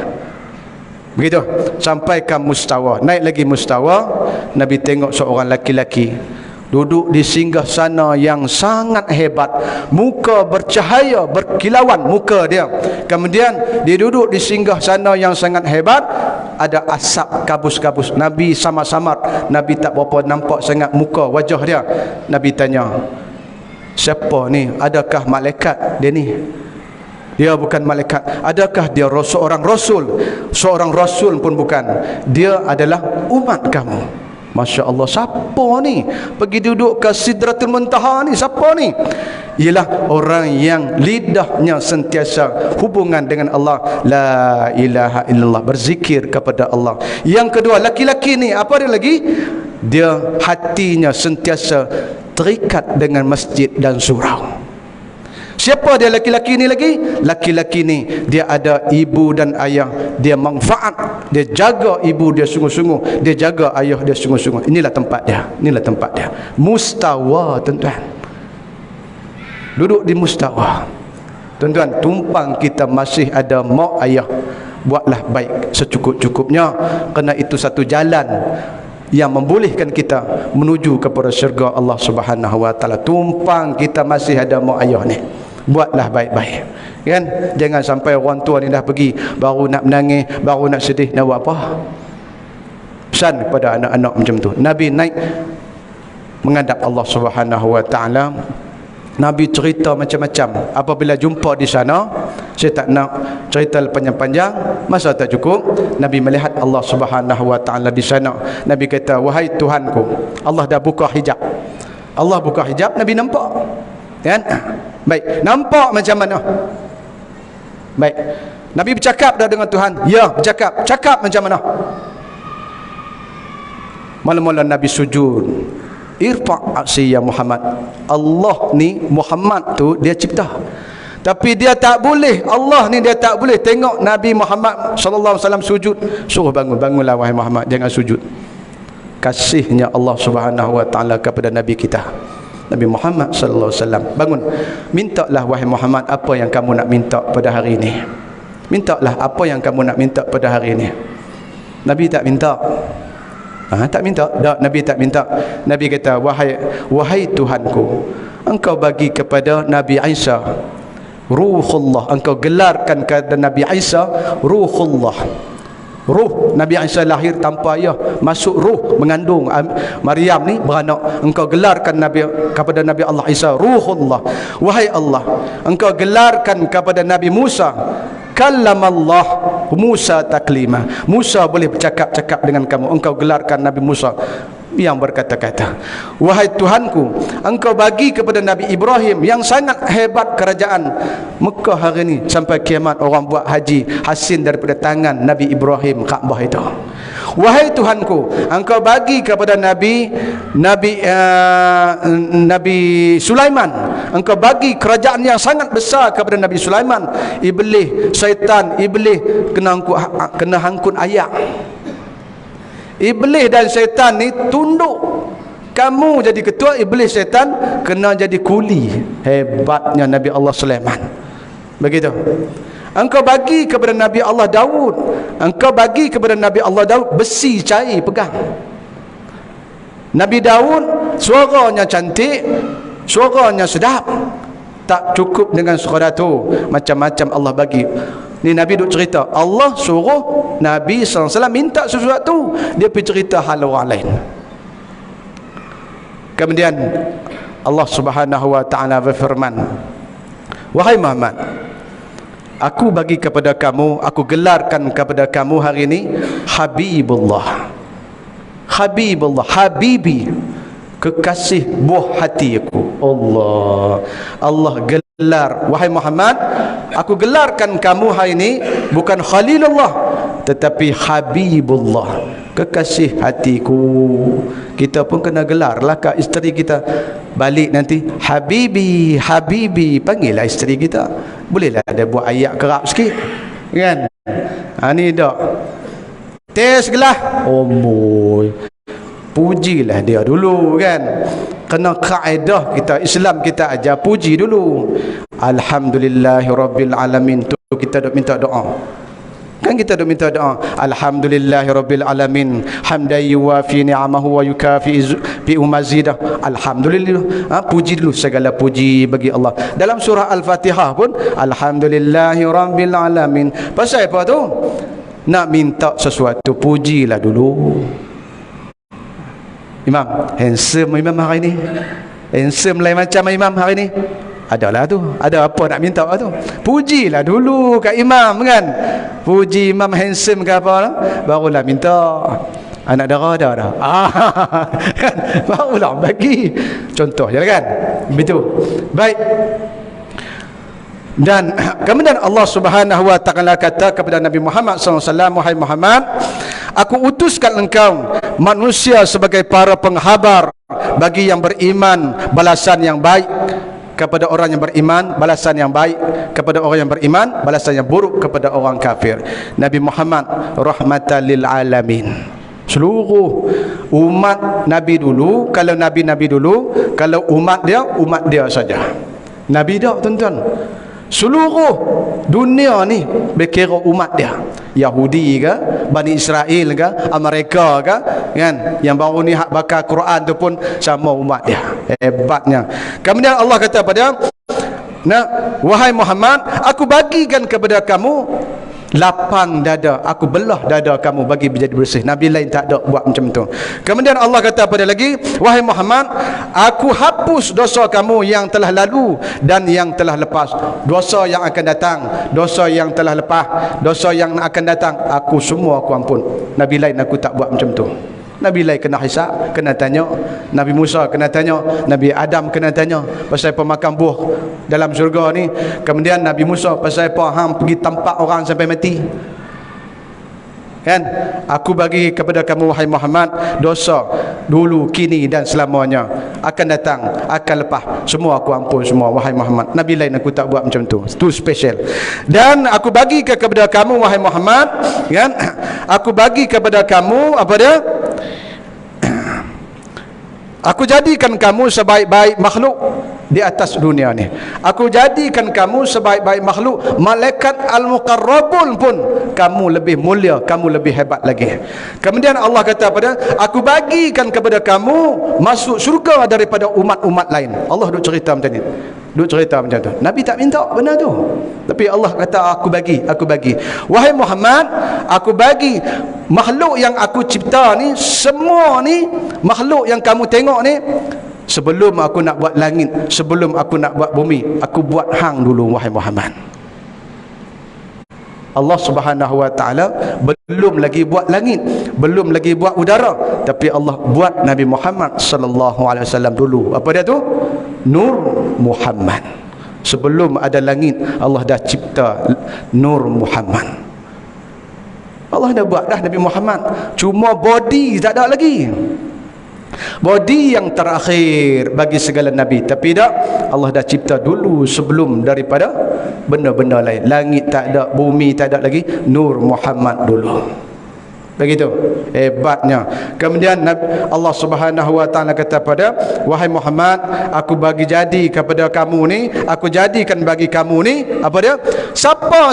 S1: Begitu. Sampai ke Mustawa. Naik lagi Mustawa. Nabi tengok seorang laki-laki duduk di singgah sana yang sangat hebat, muka bercahaya, berkilauan muka dia. Kemudian dia duduk di singgah sana yang sangat hebat, ada asap kabus-kabus. Nabi samar-samar, Nabi tak berapa nampak sangat muka wajah dia. Nabi tanya, siapa ni? Adakah malaikat dia ni? Dia bukan malaikat. Adakah dia seorang rasul? Seorang rasul pun bukan. Dia adalah umat kamu. Masya Allah, siapa ni pergi duduk ke Sidratul Muntaha ni? Siapa ni? Ialah orang yang lidahnya sentiasa hubungan dengan Allah, la ilaha illallah, berzikir kepada Allah. Yang kedua, laki-laki ni apa dia lagi? Dia hatinya sentiasa terikat dengan masjid dan surau. Siapa dia laki-laki ni lagi? Laki-laki ni dia ada ibu dan ayah, dia manfaat, dia jaga ibu dia sungguh-sungguh, dia jaga ayah dia sungguh-sungguh. Inilah tempat dia, inilah tempat dia. Mustawa, tuan-tuan. Duduk di mustawa. Tuan-tuan, tumpang kita masih ada mak ayah, buatlah baik secukup-cukupnya, kerana itu satu jalan yang membolehkan kita menuju kepada syurga Allah Subhanahu wa taala. Tumpang kita masih ada mak ayah ni, buatlah baik-baik, kan? Jangan sampai orang tua ni dah pergi baru nak menangis, baru nak sedih, nak buat apa? Pesan kepada anak-anak macam tu. Nabi naik menghadap Allah Subhanahu wa taala. Nabi cerita macam-macam. Apabila jumpa di sana, saya tak nak cerita panjang-panjang, masa tak cukup. Nabi melihat Allah Subhanahu wa taala di sana. Nabi kata, "Wahai Tuhanku." Allah dah buka hijab. Allah buka hijab, Nabi nampak. Kan? Baik, nampak macam mana? Baik. Nabi bercakap dah dengan Tuhan. Ya, bercakap. Cakap macam mana? Mula-mula Nabi sujud. Irfa' aksi ya Muhammad. Allah ni, Muhammad tu dia cipta. Tapi dia tak boleh, Allah ni dia tak boleh tengok Nabi Muhammad sallallahu alaihi wasallam sujud. Suruh bangun, bangunlah wahai Muhammad, jangan sujud. Kasihnya Allah Subhanahu wa taala kepada Nabi kita, Nabi Muhammad sallallahu alaihi wasallam. Bangun. Mintalah wahai Muhammad apa yang kamu nak minta pada hari ini. Mintalah apa yang kamu nak minta pada hari ini. Nabi tak minta. Tak minta. Tak, Nabi tak minta. Nabi kata, wahai Tuhanku, engkau bagi kepada Nabi Isa Ruhullah, engkau gelarkan kepada Nabi Isa Ruhullah. Ruh Nabi Isa lahir tanpa ayah, masuk ruh mengandung Maryam ni beranak. Engkau gelarkan kepada Nabi Allah Isa Ruhullah. Wahai Allah, engkau gelarkan kepada Nabi Musa Kallamallah Musa taklima. Musa boleh bercakap-cakap dengan kamu. Engkau gelarkan Nabi Musa yang berkata-kata. Wahai Tuhanku, engkau bagi kepada Nabi Ibrahim yang sangat hebat kerajaan Mekah hari ini sampai kiamat orang buat haji hasil daripada tangan Nabi Ibrahim Kaabah itu. Wahai Tuhanku, engkau bagi kepada Nabi Sulaiman, engkau bagi kerajaan yang sangat besar kepada Nabi Sulaiman. Iblis, syaitan, iblis kena hangkut ayak. Iblis dan syaitan ni tunduk. Kamu jadi ketua, iblis syaitan kena jadi kuli. Hebatnya Nabi Allah Sulaiman. Begitu. Engkau bagi kepada Nabi Allah Daud, engkau bagi kepada Nabi Allah Daud besi cair pegang. Nabi Daud suaranya cantik, suaranya sedap. Tak cukup dengan suara tu, macam-macam Allah bagi. Ni Nabi duk cerita, Allah suruh Nabi SAW minta sesuatu, dia pergi cerita hal orang lain. Kemudian Allah Subhanahu wa taala berfirman, wahai Muhammad, aku bagi kepada kamu, aku gelarkan kepada kamu hari ini Habibullah. Habibullah, Habibi, kekasih buah hatiku. Allah gelar, wahai Muhammad, aku gelarkan kamu hari ini bukan Khalilullah tetapi Habibullah, kekasih hatiku. Kita pun kena gelarlah kat isteri kita. Balik nanti, Habibi, Habibi, panggillah isteri kita. Bolehlah ada buat ayat kerap sikit, kan? Ni dak tes gelah, boy, pujilah dia dulu, kan? Kena kaedah kita Islam, kita ajar puji dulu. Alhamdulillahirabbil alamin, tu kita dok minta doa. Kan kita dok minta doa, alhamdulillahirabbil alamin hamdan yuwafi ni'amahu wa yukafi bi mazidah. Alhamdulillah, puji dulu, segala puji bagi Allah. Dalam surah Al-Fatihah pun alhamdulillahirabbil alamin. Pasal apa tu? Nak minta sesuatu, pujilah dulu. Imam, handsome Imam hari ni. Handsome lain macam Imam hari ni. Adalah tu. Ada apa nak minta tu? Pujilah dulu kat imam kan. Puji imam handsome ke apa lah. Barulah minta. Anak darah dah dah. Kan? Barulah bagi. Contoh je kan. Begitu. Baik. Dan kemudian Allah Subhanahu wa taala kata kepada Nabi Muhammad SAW, wahai Muhammad, aku utuskan engkau manusia sebagai para penghabar bagi yang beriman balasan yang baik, kepada orang yang beriman balasan yang baik, kepada orang yang beriman balasan yang buruk kepada orang kafir. Nabi Muhammad rahmatan lil alamin. Seluruh umat Nabi dulu, kalau Nabi-Nabi dulu, kalau umat dia saja. Nabi dah tuan-tuan. Seluruh dunia ni berkira umat dia. Yahudi ke, Bani Israel ke, Amerika ke, kan? Yang baru ni hak bakar Quran tu pun sama umat dia. Hebatnya. Kemudian Allah kata pada, nah, wahai Muhammad, aku bagikan kepada kamu lapang dada, aku belah dada kamu bagi menjadi bersih. Nabi lain tak ada buat macam tu. Kemudian Allah kata pada lagi, wahai Muhammad, aku hapus dosa kamu yang telah lalu dan yang telah lepas. Dosa yang akan datang, dosa yang telah lepas, dosa yang akan datang, aku semua aku ampun. Nabi lain aku tak buat macam tu. Nabi lain kena hisab, kena tanya. Nabi Musa kena tanya, Nabi Adam kena tanya pasal pemakan buah dalam syurga ni. Kemudian Nabi Musa pasal apa hang pergi tampak orang sampai mati. Kan? Aku bagi kepada kamu wahai Muhammad dosa dulu, kini dan selamanya, akan datang, akan lepas, semua aku ampun semua wahai Muhammad. Nabi lain aku tak buat macam tu. Itu special. Dan aku bagi kepada kamu wahai Muhammad, kan? Aku bagi kepada kamu apa dia? Aku jadikan kamu sebaik-baik makhluk di atas dunia ni. Aku jadikan kamu sebaik-baik makhluk. Malaikat al-muqarrabun pun kamu lebih mulia, kamu lebih hebat lagi. Kemudian Allah kata pada, aku bagikan kepada kamu masuk syurga daripada umat-umat lain. Allah duk cerita macam ni. Duk cerita macam tu. Nabi tak minta benda tu, tapi Allah kata aku bagi, aku bagi. Wahai Muhammad, aku bagi makhluk yang aku cipta ni, semua ni makhluk yang kamu tengok ni, sebelum aku nak buat langit, sebelum aku nak buat bumi, aku buat hang dulu wahai Muhammad. Allah Subhanahu wa taala belum lagi buat langit, belum lagi buat udara, tapi Allah buat Nabi Muhammad sallallahu alaihi wasallam dulu. Apa dia tu? Nur Muhammad. Sebelum ada langit, Allah dah cipta Nur Muhammad. Allah dah buat dah Nabi Muhammad. Cuma body tak ada lagi. Body yang terakhir bagi segala Nabi. Tapi tak, Allah dah cipta dulu sebelum daripada benda-benda lain. Langit tak ada, bumi tak ada lagi, Nur Muhammad dulu. Begitu hebatnya. Kemudian Allah Subhanahu wa taala kata pada, wahai Muhammad, aku bagi jadi kepada kamu ni, aku jadikan bagi kamu ni apa dia? Siapa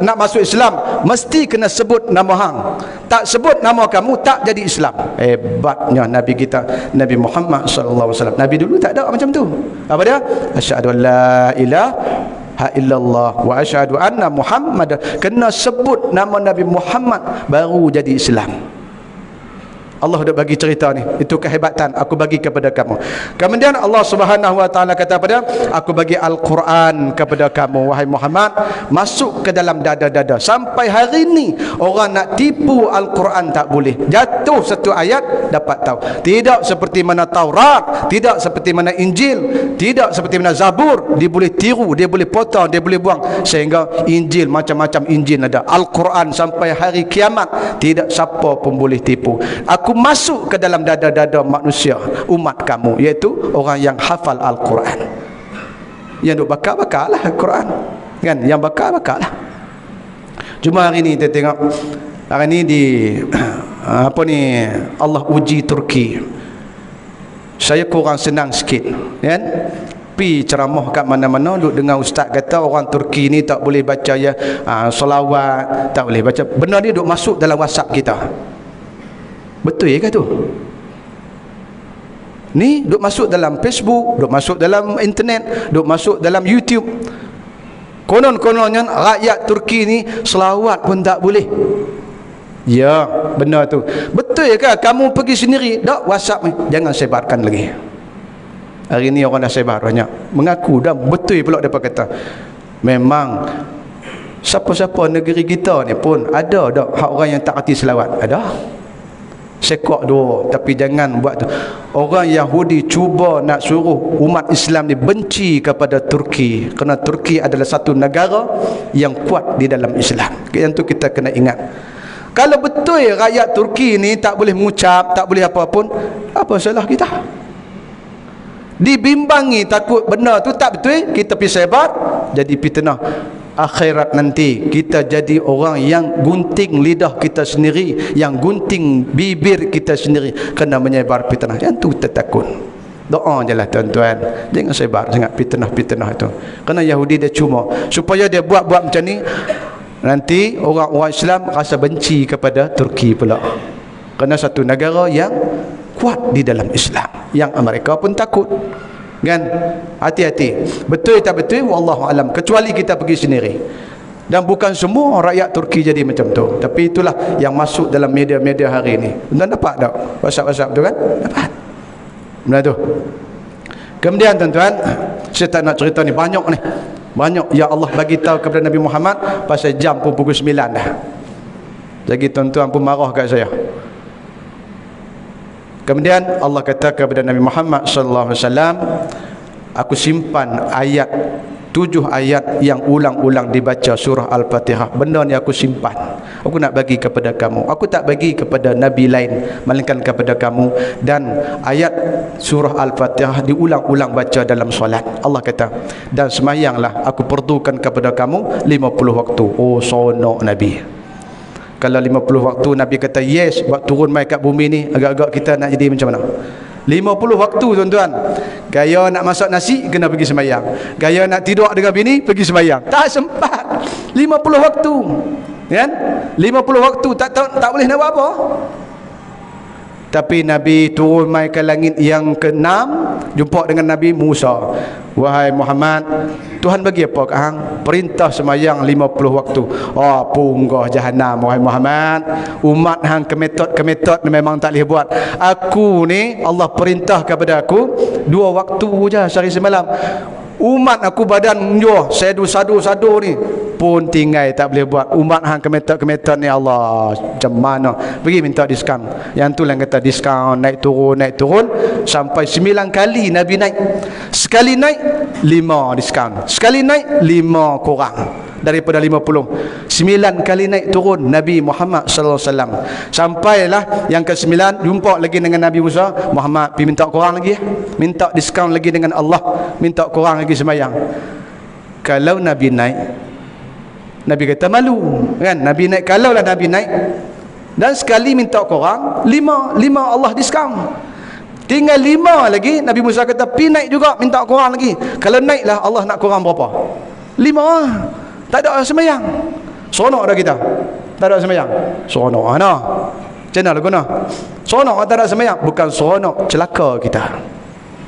S1: nak masuk Islam mesti kena sebut nama hang. Tak sebut nama kamu tak jadi Islam. Hebatnya Nabi kita, Nabi Muhammad sallallahu alaihi wasallam. Nabi dulu tak ada macam tu. Apa dia? Asyhadu an la ilaha illallah wa asyhadu anna Muhammad. Kena sebut nama Nabi Muhammad baru jadi Islam. Allah dah bagi cerita ni. Itu kehebatan aku bagi kepada kamu. Kemudian Allah Subhanahu wa taala kata pada, aku bagi Al-Quran kepada kamu wahai Muhammad, masuk ke dalam dada-dada. Sampai hari ni orang nak tipu Al-Quran tak boleh. Jatuh satu ayat dapat tahu. Tidak seperti mana Taurat, tidak seperti mana Injil, tidak seperti mana Zabur. Dia boleh tiru, dia boleh potong, dia boleh buang. Sehingga Injil macam-macam Injil ada. Al-Quran sampai hari kiamat tidak siapa pun boleh tipu. Aku masuk ke dalam dada-dada manusia umat kamu, iaitu orang yang hafal Al-Quran, yang duk bakar-bakar lah Al-Quran kan, yang bakar-bakar lah. Cuma hari ni kita tengok, hari ni di apa ni, Allah uji Turki. Saya kurang senang sikit kan, pi ceramah kat mana-mana duk dengar ustaz kata orang Turki ni tak boleh baca ya solawat, tak boleh baca. Benda ni duk masuk dalam WhatsApp kita. Betul ke tu? Ni duk masuk dalam Facebook, duk masuk dalam internet, duk masuk dalam YouTube. Konon-kononnya rakyat Turki ni selawat pun tak boleh. Ya, benar tu. Betul ke? Kamu pergi sendiri dak WhatsApp ni, jangan sebarkan lagi. Hari ni orang dah sebar banyak mengaku dah betul pula depa kata memang siapa-siapa negeri kita ni pun ada dak hak orang yang tak reti selawat, ada sekok dua. Tapi jangan buat tu. Orang Yahudi cuba nak suruh umat Islam ni benci kepada Turki, kerana Turki adalah satu negara yang kuat di dalam Islam. Yang tu kita kena ingat. Kalau betul rakyat Turki ni tak boleh mengucap, tak boleh apa pun, apa salah kita? Dibimbangi takut benda tu tak betul, kita pergi sebar, jadi fitnah. Akhirat nanti kita jadi orang yang gunting lidah kita sendiri, yang gunting bibir kita sendiri kerana menyebar fitnah. Yang tu kita takut. Doa je lah tuan-tuan, jangan sebar sangat fitnah-fitnah itu. Kerana Yahudi dia cuma supaya dia buat-buat macam ni, nanti orang-orang Islam rasa benci kepada Turki pula, kerana satu negara yang kuat di dalam Islam, yang Amerika pun takut kan. Hati-hati, betul tak betul wallahu alam, kecuali kita pergi sendiri. Dan bukan semua rakyat Turki jadi macam tu, tapi itulah yang masuk dalam media-media hari ini. Tuan dapat tak WhatsApp tu kan? Dapat benda tu. Kemudian tuan-tuan, saya tak nak cerita ni, banyak ni, banyak yang Allah bagi tahu kepada Nabi Muhammad. Pasal jam pun pukul 9 dah, jadi tuan-tuan pun marah kat saya. Kemudian Allah kata kepada Nabi Muhammad sallallahu alaihi wasallam, aku simpan ayat 7 ayat yang ulang-ulang dibaca surah Al-Fatihah. Benda ni aku simpan, aku nak bagi kepada kamu. Aku tak bagi kepada nabi lain melainkan kepada kamu. Dan ayat surah Al-Fatihah diulang-ulang baca dalam solat. Allah kata, dan semayanglah aku perlukan kepada kamu 50 waktu. Oh sonok Nabi. Kalau 50 waktu Nabi kata yes, buat turun mai kat bumi ni, agak-agak kita nak jadi macam mana? 50 waktu tuan-tuan. Gaya nak masak nasi kena pergi semayang, gaya nak tidur dengan bini pergi semayang, tak sempat. 50 waktu kan? 50 waktu tak boleh nak buat apa. Tapi Nabi turun mai ke langit yang ke-6, jumpa dengan Nabi Musa. Wahai Muhammad, Tuhan bagi apa kat hang? Perintah semayang 50 waktu. Oh, punggah jahanam wahai Muhammad. Umat hang kemetot memang tak boleh buat. Aku ni Allah perintah kepada aku 2 waktu je sehari semalam. Umat aku badan menjuh, sadu ni pun tinggal tak boleh buat. Umat hang kemetot ni Allah, macam mana? Pergi minta diskaun. Yang tu yang kata diskaun, naik turun sampai 9 kali Nabi naik. Sekali naik 5 diskaun, sekali naik 5 kurang daripada 50. 9 kali naik turun Nabi Muhammad sallallahu alaihi wasallam. Sampailah yang ke-9 jumpa lagi dengan Nabi Musa. Muhammad pergi minta kurang lagi, minta diskaun lagi dengan Allah, minta kurang lagi semayang. Kalau Nabi naik, Nabi kata malu kan? Nabi naik, kalaulah Nabi naik dan sekali minta kurang 5 Allah diskaun, tinggal 5 lagi. Nabi Musa kata pi naik juga minta kurang lagi. Kalau naiklah Allah nak kurang berapa? 5. Tak ada semayang. Seronok dah kita tak ada semayang. Seronok mana? Macam mana guna? Seronok tak ada semayang? Bukan seronok, celaka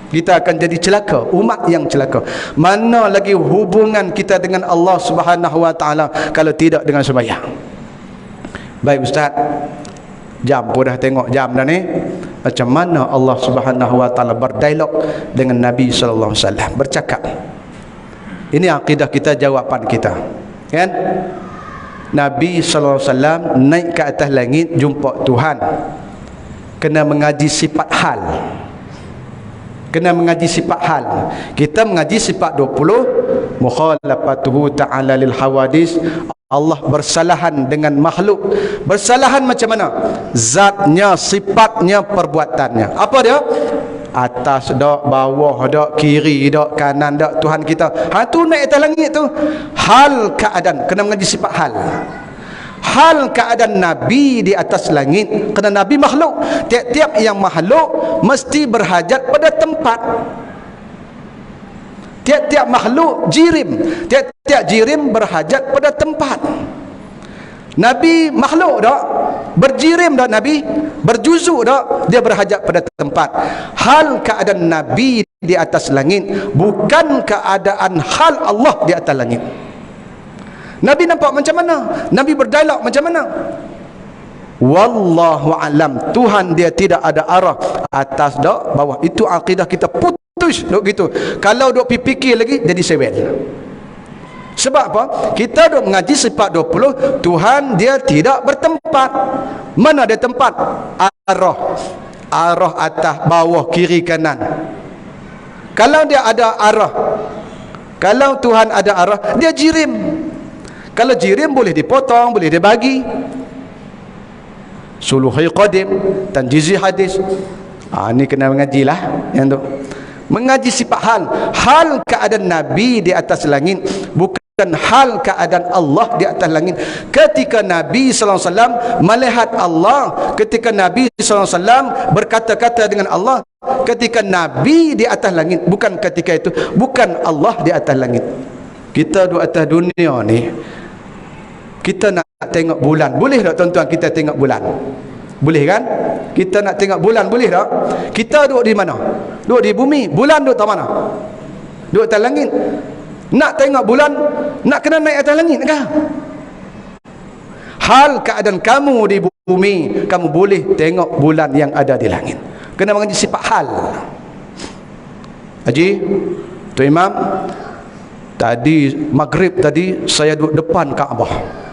S1: kita akan jadi celaka, umat yang celaka. Mana lagi hubungan kita dengan Allah Subhanahu wa taala kalau tidak dengan sembahyang. Baik ustaz, jam pun dah tengok jam dah ni. Macam mana Allah Subhanahu wa taala berdialog dengan Nabi sallallahu alaihi wasallam, bercakap. Ini akidah kita, jawapan kita kan. Nabi sallallahu alaihi wasallam naik ke atas langit jumpa Tuhan, kena mengaji sifat hal. Kena mengaji sifat hal. Kita mengaji sifat 20, mukhalafatuhu ta'ala lil hawadis. Allah bersalahan dengan makhluk. Bersalahan macam mana? Zatnya, sifatnya, perbuatannya. Apa dia? Atas dak, bawah dak, kiri dak, kanan dak, Tuhan kita. Ha tu naik atas langit tu. Hal keadaan, kena mengaji sifat hal. Hal keadaan Nabi di atas langit, kerana Nabi makhluk. Tiap-tiap yang makhluk mesti berhajat pada tempat. Tiap-tiap makhluk jirim, tiap-tiap jirim berhajat pada tempat. Nabi makhluk tak? Berjirim tak Nabi? Berjuzuk tak? Dia berhajat pada tempat. Hal keadaan Nabi di atas langit bukan keadaan hal Allah di atas langit. Nabi nampak macam mana? Nabi berdialog macam mana? Wallahu alam. Tuhan dia tidak ada arah, atas dak, bawah. Itu akidah kita, putus tush duk gitu. Kalau duk fikir lagi jadi sewel. Sebab apa? Kita duk mengaji sifat 20, Tuhan dia tidak bertempat. Mana ada tempat? Arah atas, bawah, kiri, kanan. Kalau dia ada arah, kalau Tuhan ada arah, dia jirim. Kalau jirim boleh dipotong, boleh dibagi. Suluhi qadim, tanjizi hadis. Ini kena mengajilah yang tu. Mengaji sifat hal keadaan Nabi di atas langit, bukan hal keadaan Allah di atas langit. Ketika Nabi sallallahu alaihi wasallam melihat Allah, ketika Nabi sallallahu alaihi wasallam berkata-kata dengan Allah, ketika Nabi di atas langit, bukan ketika itu, bukan Allah di atas langit. Kita di atas dunia ni, kita nak tengok bulan. Boleh tak tuan-tuan kita tengok bulan? Boleh kan? Kita nak tengok bulan, boleh tak? Kita duduk di mana? Duduk di bumi. Bulan duduk tak mana? Duduk atas langit. Nak tengok bulan, nak kena naik atas langit kah? Hal keadaan kamu di bumi, kamu boleh tengok bulan yang ada di langit. Kena mengaji sifat hal. Haji, Tuan Imam, tadi maghrib tadi saya duduk depan Kaabah.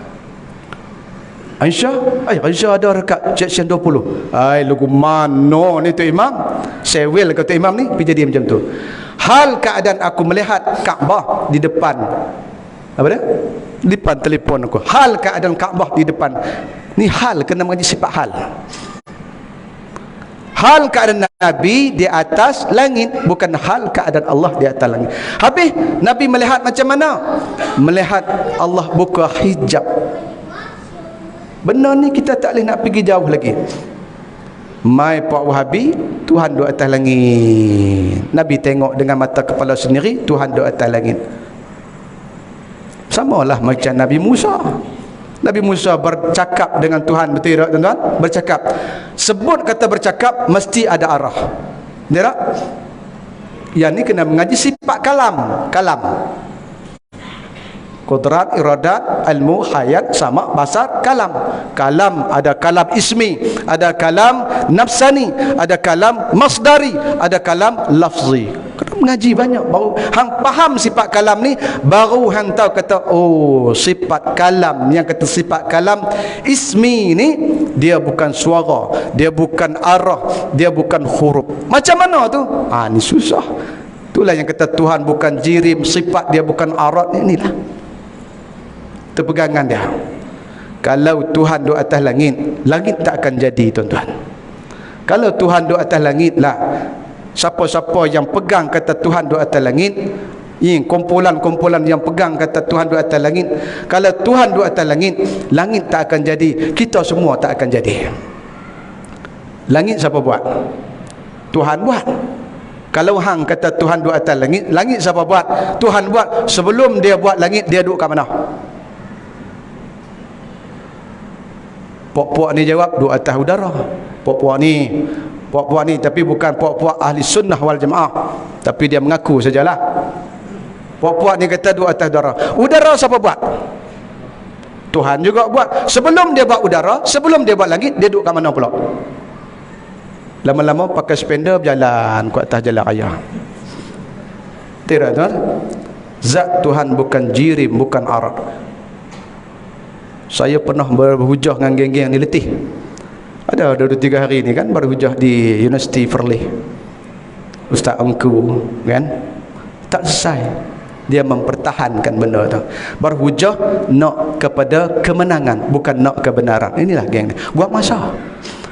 S1: Aisyah ada rekat section 20. Lugu mano ni Tuan Imam? Sewel ke Tuan Imam ni? Pergi jadi macam tu. Hal keadaan aku melihat Kaabah di depan. Apa dia? Di depan telefon aku. Hal keadaan Kaabah di depan. Ni hal, kena mengaji sifat hal. Hal keadaan Nabi di atas langit, bukan hal keadaan Allah di atas langit. Habis Nabi melihat macam mana? Melihat Allah buka hijab. Benar ni kita tak boleh nak pergi jauh lagi. Mai Pak Wahabi, Tuhan duduk atas langit. Nabi tengok dengan mata kepala sendiri, Tuhan duduk atas langit. Samalah macam Nabi Musa. Nabi Musa bercakap dengan Tuhan, betul tak tuan-tuan? Bercakap. Sebut kata bercakap, mesti ada arah. Betul tak? Yang ni kena mengaji sifat kalam. Qudrat, iradat, ilmu, hayat, sama, basar, kalam. Kalam ada kalam ismi, ada kalam nafsani, ada kalam masdari, ada kalam lafzi. Kena mengaji banyak baru hang faham sifat kalam ni, baru hang tahu kata sifat kalam. Yang kata sifat kalam ismi ni, dia bukan suara, dia bukan arah, dia bukan huruf. Macam mana tu? Ni susah. Itulah yang kata Tuhan bukan jirim, sifat dia bukan arah. Inilah terpegangan dia. Kalau Tuhan duduk atas langit, langit tak akan jadi tuan-tuan. Kalau Tuhan duduk atas langit lah, siapa-siapa yang pegang kata Tuhan duduk atas langit, kumpulan-kumpulan yang pegang kata Tuhan duduk atas langit, kalau Tuhan duduk atas langit, langit tak akan jadi, kita semua tak akan jadi. Langit siapa buat? Tuhan buat. Kalau hang kata Tuhan duduk atas langit, langit siapa buat? Tuhan buat. Sebelum dia buat langit, dia duduk kat mana? Puak-puak ni jawab, duduk atas udara. Puak-puak ni tapi bukan puak-puak ahli sunnah wal jamaah, tapi dia mengaku sajalah. Puak-puak ni kata duduk atas udara. Udara siapa buat? Tuhan juga buat. Sebelum dia buat udara, sebelum dia buat langit, dia duduk kat mana pula? Lama-lama pakai spender berjalan ke atas jalan raya. Tidak, tuan? Zat Tuhan bukan jirim, bukan arad. Saya pernah berhujah dengan geng-geng ni letih. Ada 2-3 hari ni kan berhujah di Universiti Verley. Ustaz Engku kan tak selesai. Dia mempertahankan benda tu. Berhujah nak kepada kemenangan, bukan nak kebenaran. Inilah geng ni. Buat masa.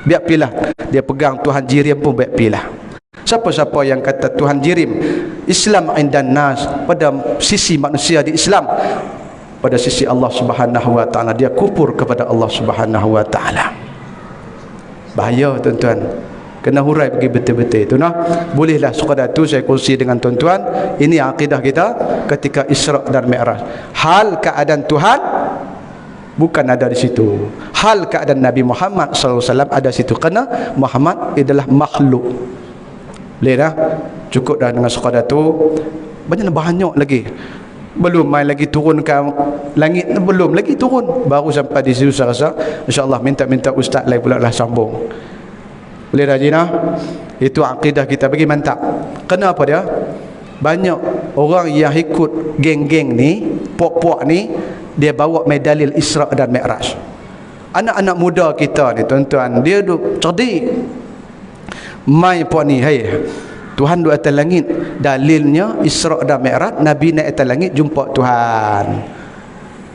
S1: Biar pilah. Dia pegang Tuhan jirim pun biar pilah. Siapa-siapa yang kata Tuhan jirim, Islam indan nas, pada sisi manusia di Islam, pada sisi Allah Subhanahu wa taala dia kufur kepada Allah Subhanahu wa taala. Bahaya tuan-tuan. Kena hurai pergi betul-betul tu nah. Bolehlah sekadar tu saya kongsi dengan tuan-tuan. Ini akidah kita ketika Isra dan Mi'raj. Hal keadaan Tuhan bukan ada di situ. Hal keadaan Nabi Muhammad SAW ada di situ. Kerana Muhammad adalah makhluk. Boleh dah? Cukup dah dengan sekadar tu. Banyak lagi. Belum main lagi turun ke langit, belum lagi turun, baru sampai di situ. Saya rasa insya-Allah minta ustaz lain pula lah sambung. Boleh dah Jina? Itu akidah kita bagi mantap. Kenapa dia? Banyak orang yang ikut geng-geng ni, puak-puak ni, dia bawa medalil Isra dan Mi'raj. Anak-anak muda kita ni tuan-tuan, dia duk cerdik. Mai puak ni, hey, Tuhan duduk atas langit. Dalilnya Isra dan Mi'raj, Nabi naik atas langit jumpa Tuhan.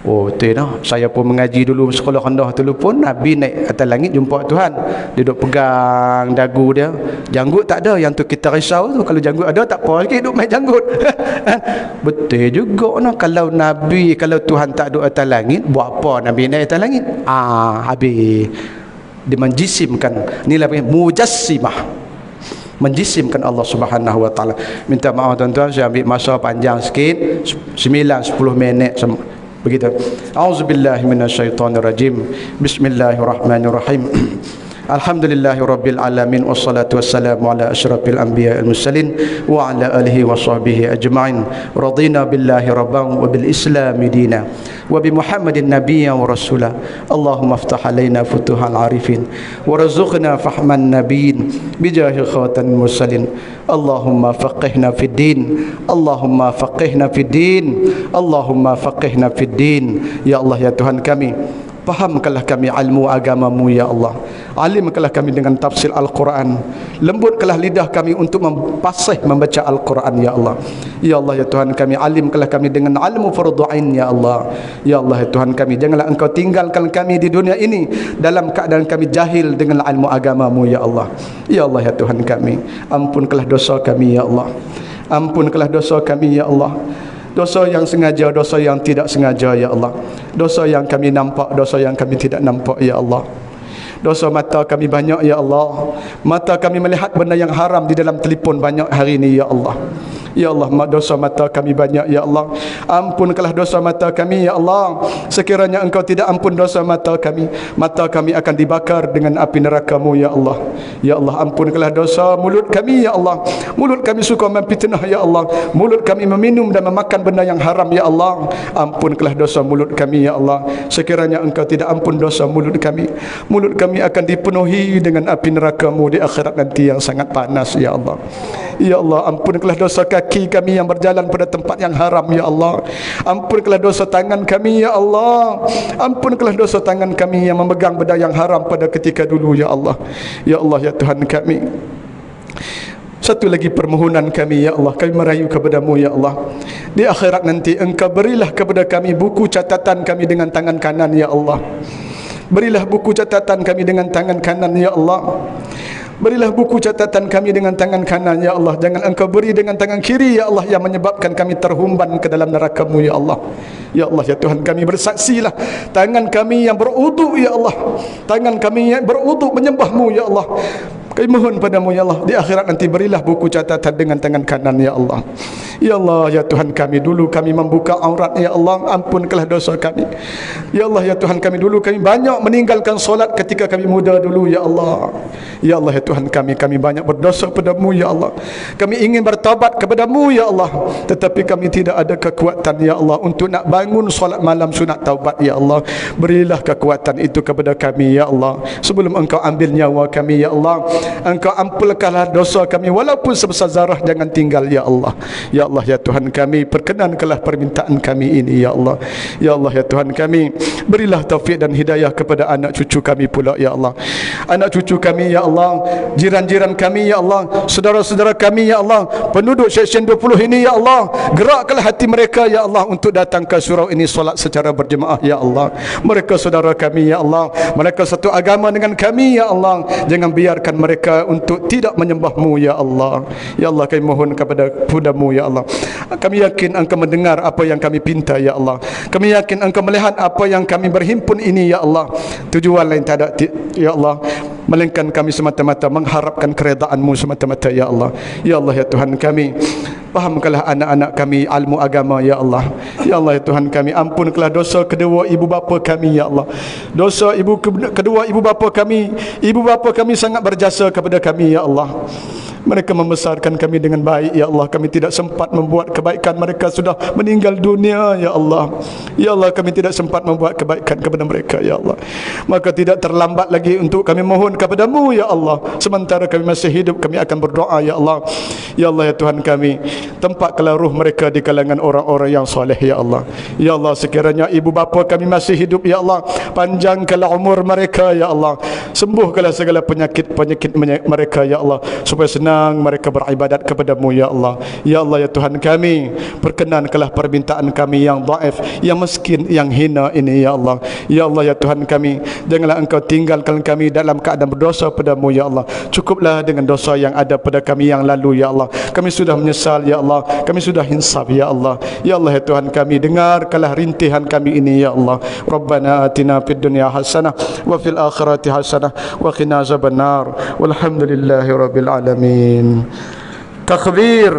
S1: Oh betul dah. Saya pun mengaji dulu sekolah rendah dulu pun, Nabi naik atas langit jumpa Tuhan. Dia duduk pegang dagu dia. Janggut tak ada. Yang tu kita risau tu. Kalau janggut ada tak apa lagi, duduk main janggut. Betul juga no. Kalau Nabi, kalau Tuhan tak duduk atas langit, buat apa Nabi naik atas langit? Habis. Dia menjisimkan. Inilah mujassimah, menjisimkan Allah Subhanahu wa taala. Minta maaf tuan-tuan, saya ambil masa panjang sikit, 9-10 minit begitu. Auzubillahi minasyaitonirrajim. Bismillahirrahmanirrahim. Alhamdulillahirabbil alamin wassalatu wassalamu ala asyrafil anbiya'il mursalin wa ala alihi wa sahbihi ajma'in. Radina billahi rabban wa bil islami dina wa bi Muhammadin nabiyyan wa rasula. Allahumma iftah alaina futuhal arifin warzuqna fahman nabiyyin bijahi khatamil mursalin. Allahumma faqihna fid din, Allahumma faqihna fid din, Allahumma faqihna fid din. Ya Allah ya Tuhan kami, fahamkanlah kami ilmu agamamu ya Allah. Alimkanlah kami dengan tafsir Al-Quran. Lembutkanlah lidah kami untuk memfasih membaca Al-Quran ya Allah. Ya Allah ya Tuhan kami, alimkanlah kami dengan ilmu fardhu ain ya Allah. Ya Allah ya Tuhan kami, janganlah engkau tinggalkan kami di dunia ini dalam keadaan kami jahil dengan ilmu agamamu ya Allah. Ya Allah ya Tuhan kami, ampunkanlah dosa kami ya Allah. Ampunkanlah dosa kami ya Allah. Dosa yang sengaja, dosa yang tidak sengaja ya Allah. Dosa yang kami nampak, dosa yang kami tidak nampak ya Allah. Dosa mata kami banyak ya Allah. Mata kami melihat benda yang haram di dalam telefon banyak hari ini ya Allah. Ya Allah, dosa mata kami banyak ya Allah. Ampunkanlah dosa mata kami ya Allah. Sekiranya engkau tidak ampun dosa mata kami, mata kami akan dibakar dengan api neraka-Mu ya Allah. Ya Allah, ampunkanlah dosa mulut kami ya Allah. Mulut kami suka memfitnah ya Allah. Mulut kami meminum dan memakan benda yang haram ya Allah. Ampunkanlah dosa mulut kami ya Allah. Sekiranya engkau tidak ampun dosa mulut kami, mulut kami akan dipenuhi dengan api neraka-Mu di akhirat nanti yang sangat panas ya Allah. Ya Allah, ampunkanlah dosa kaki kami yang berjalan pada tempat yang haram ya Allah. Ampunkanlah dosa tangan kami ya Allah. Ampunkanlah dosa tangan kami yang memegang benda yang haram pada ketika dulu ya Allah. Ya Allah ya Tuhan kami, satu lagi permohonan kami ya Allah, kami merayu kepada-Mu ya Allah. Di akhirat nanti engkau berilah kepada kami buku catatan kami dengan tangan kanan ya Allah. Berilah buku catatan kami dengan tangan kanan ya Allah. Berilah buku catatan kami dengan tangan kanan ya Allah. Jangan engkau beri dengan tangan kiri ya Allah, yang menyebabkan kami terhumban ke dalam neraka-Mu ya Allah. Ya Allah ya Tuhan kami, bersaksilah tangan kami yang berwuduk ya Allah, tangan kami yang berwuduk menyembah-Mu ya Allah. Kami mohon padamu ya Allah, di akhirat nanti berilah buku catatan dengan tangan kanan ya Allah. Ya Allah ya Tuhan kami, dulu kami membuka aurat ya Allah, ampunkanlah dosa kami. Ya Allah ya Tuhan kami, dulu kami banyak meninggalkan solat ketika kami muda dulu ya Allah. Ya Allah ya Tuhan kami, kami banyak berdosa padamu ya Allah. Kami ingin bertaubat kepadamu ya Allah, tetapi kami tidak ada kekuatan ya Allah untuk nak bangun solat malam sunat taubat ya Allah. Berilah kekuatan itu kepada kami ya Allah. Sebelum engkau ambil nyawa kami ya Allah, engkau ampunkanlah dosa kami walaupun sebesar zarah, jangan tinggal ya Allah. Ya Allah ya Tuhan kami, perkenankanlah permintaan kami ini ya Allah. Ya Allah ya Tuhan kami, berilah taufik dan hidayah kepada anak cucu kami pula ya Allah. Anak cucu kami ya Allah, jiran-jiran kami ya Allah, saudara-saudara kami ya Allah, penduduk Seksyen 20 ini ya Allah, gerakkanlah hati mereka ya Allah untuk datang ke surau ini solat secara berjemaah ya Allah. Mereka saudara kami ya Allah, mereka satu agama dengan kami ya Allah. Jangan biarkan mereka untuk tidak menyembah-Mu ya Allah. Ya Allah, kami mohon kepada-Mu ya Allah. Kami yakin engkau mendengar apa yang kami pinta ya Allah. Kami yakin engkau melihat apa yang kami berhimpun ini ya Allah. Tujuan lain tak ada ya Allah, melainkan kami semata-mata mengharapkan keredaan-Mu semata-mata ya Allah. Ya Allah ya Tuhan kami, fahamkanlah anak-anak kami ilmu agama ya Allah. Ya Allah ya Tuhan kami, ampunkanlah dosa kedua ibu bapa kami ya Allah. Dosa kedua ibu bapa kami. Ibu bapa kami sangat berjasa kepada kami ya Allah. Mereka membesarkan kami dengan baik ya Allah. Kami tidak sempat membuat kebaikan, mereka sudah meninggal dunia ya Allah. Ya Allah, kami tidak sempat membuat kebaikan kepada mereka ya Allah. Maka tidak terlambat lagi untuk kami mohon kepada-Mu ya Allah. Sementara kami masih hidup, kami akan berdoa ya Allah. Ya Allah ya Tuhan kami, tempatkanlah ruh mereka di kalangan orang-orang yang soleh ya Allah. Ya Allah, sekiranya ibu bapa kami masih hidup ya Allah, panjangkanlah umur mereka ya Allah, sembuhkanlah segala penyakit-penyakit mereka ya Allah, supaya senang mereka beribadat kepadamu ya Allah. Ya Allah ya Tuhan kami, perkenankanlah permintaan kami yang dhaif, yang miskin, yang hina ini ya Allah. Ya Allah ya Tuhan kami, janganlah Engkau tinggalkan kami dalam keadaan berdosa padamu ya Allah. Cukuplah dengan dosa yang ada pada kami yang lalu ya Allah. Kami sudah menyesal ya Allah, kami sudah insaf ya Allah. Ya Allah ya Tuhan kami, dengarkanlah rintihan kami ini ya Allah. Rabbana atina fid dunya hasanah wa fil akhirati hasanah wa qina azabannar. Walhamdulillahi rabbil alamin. Takbir.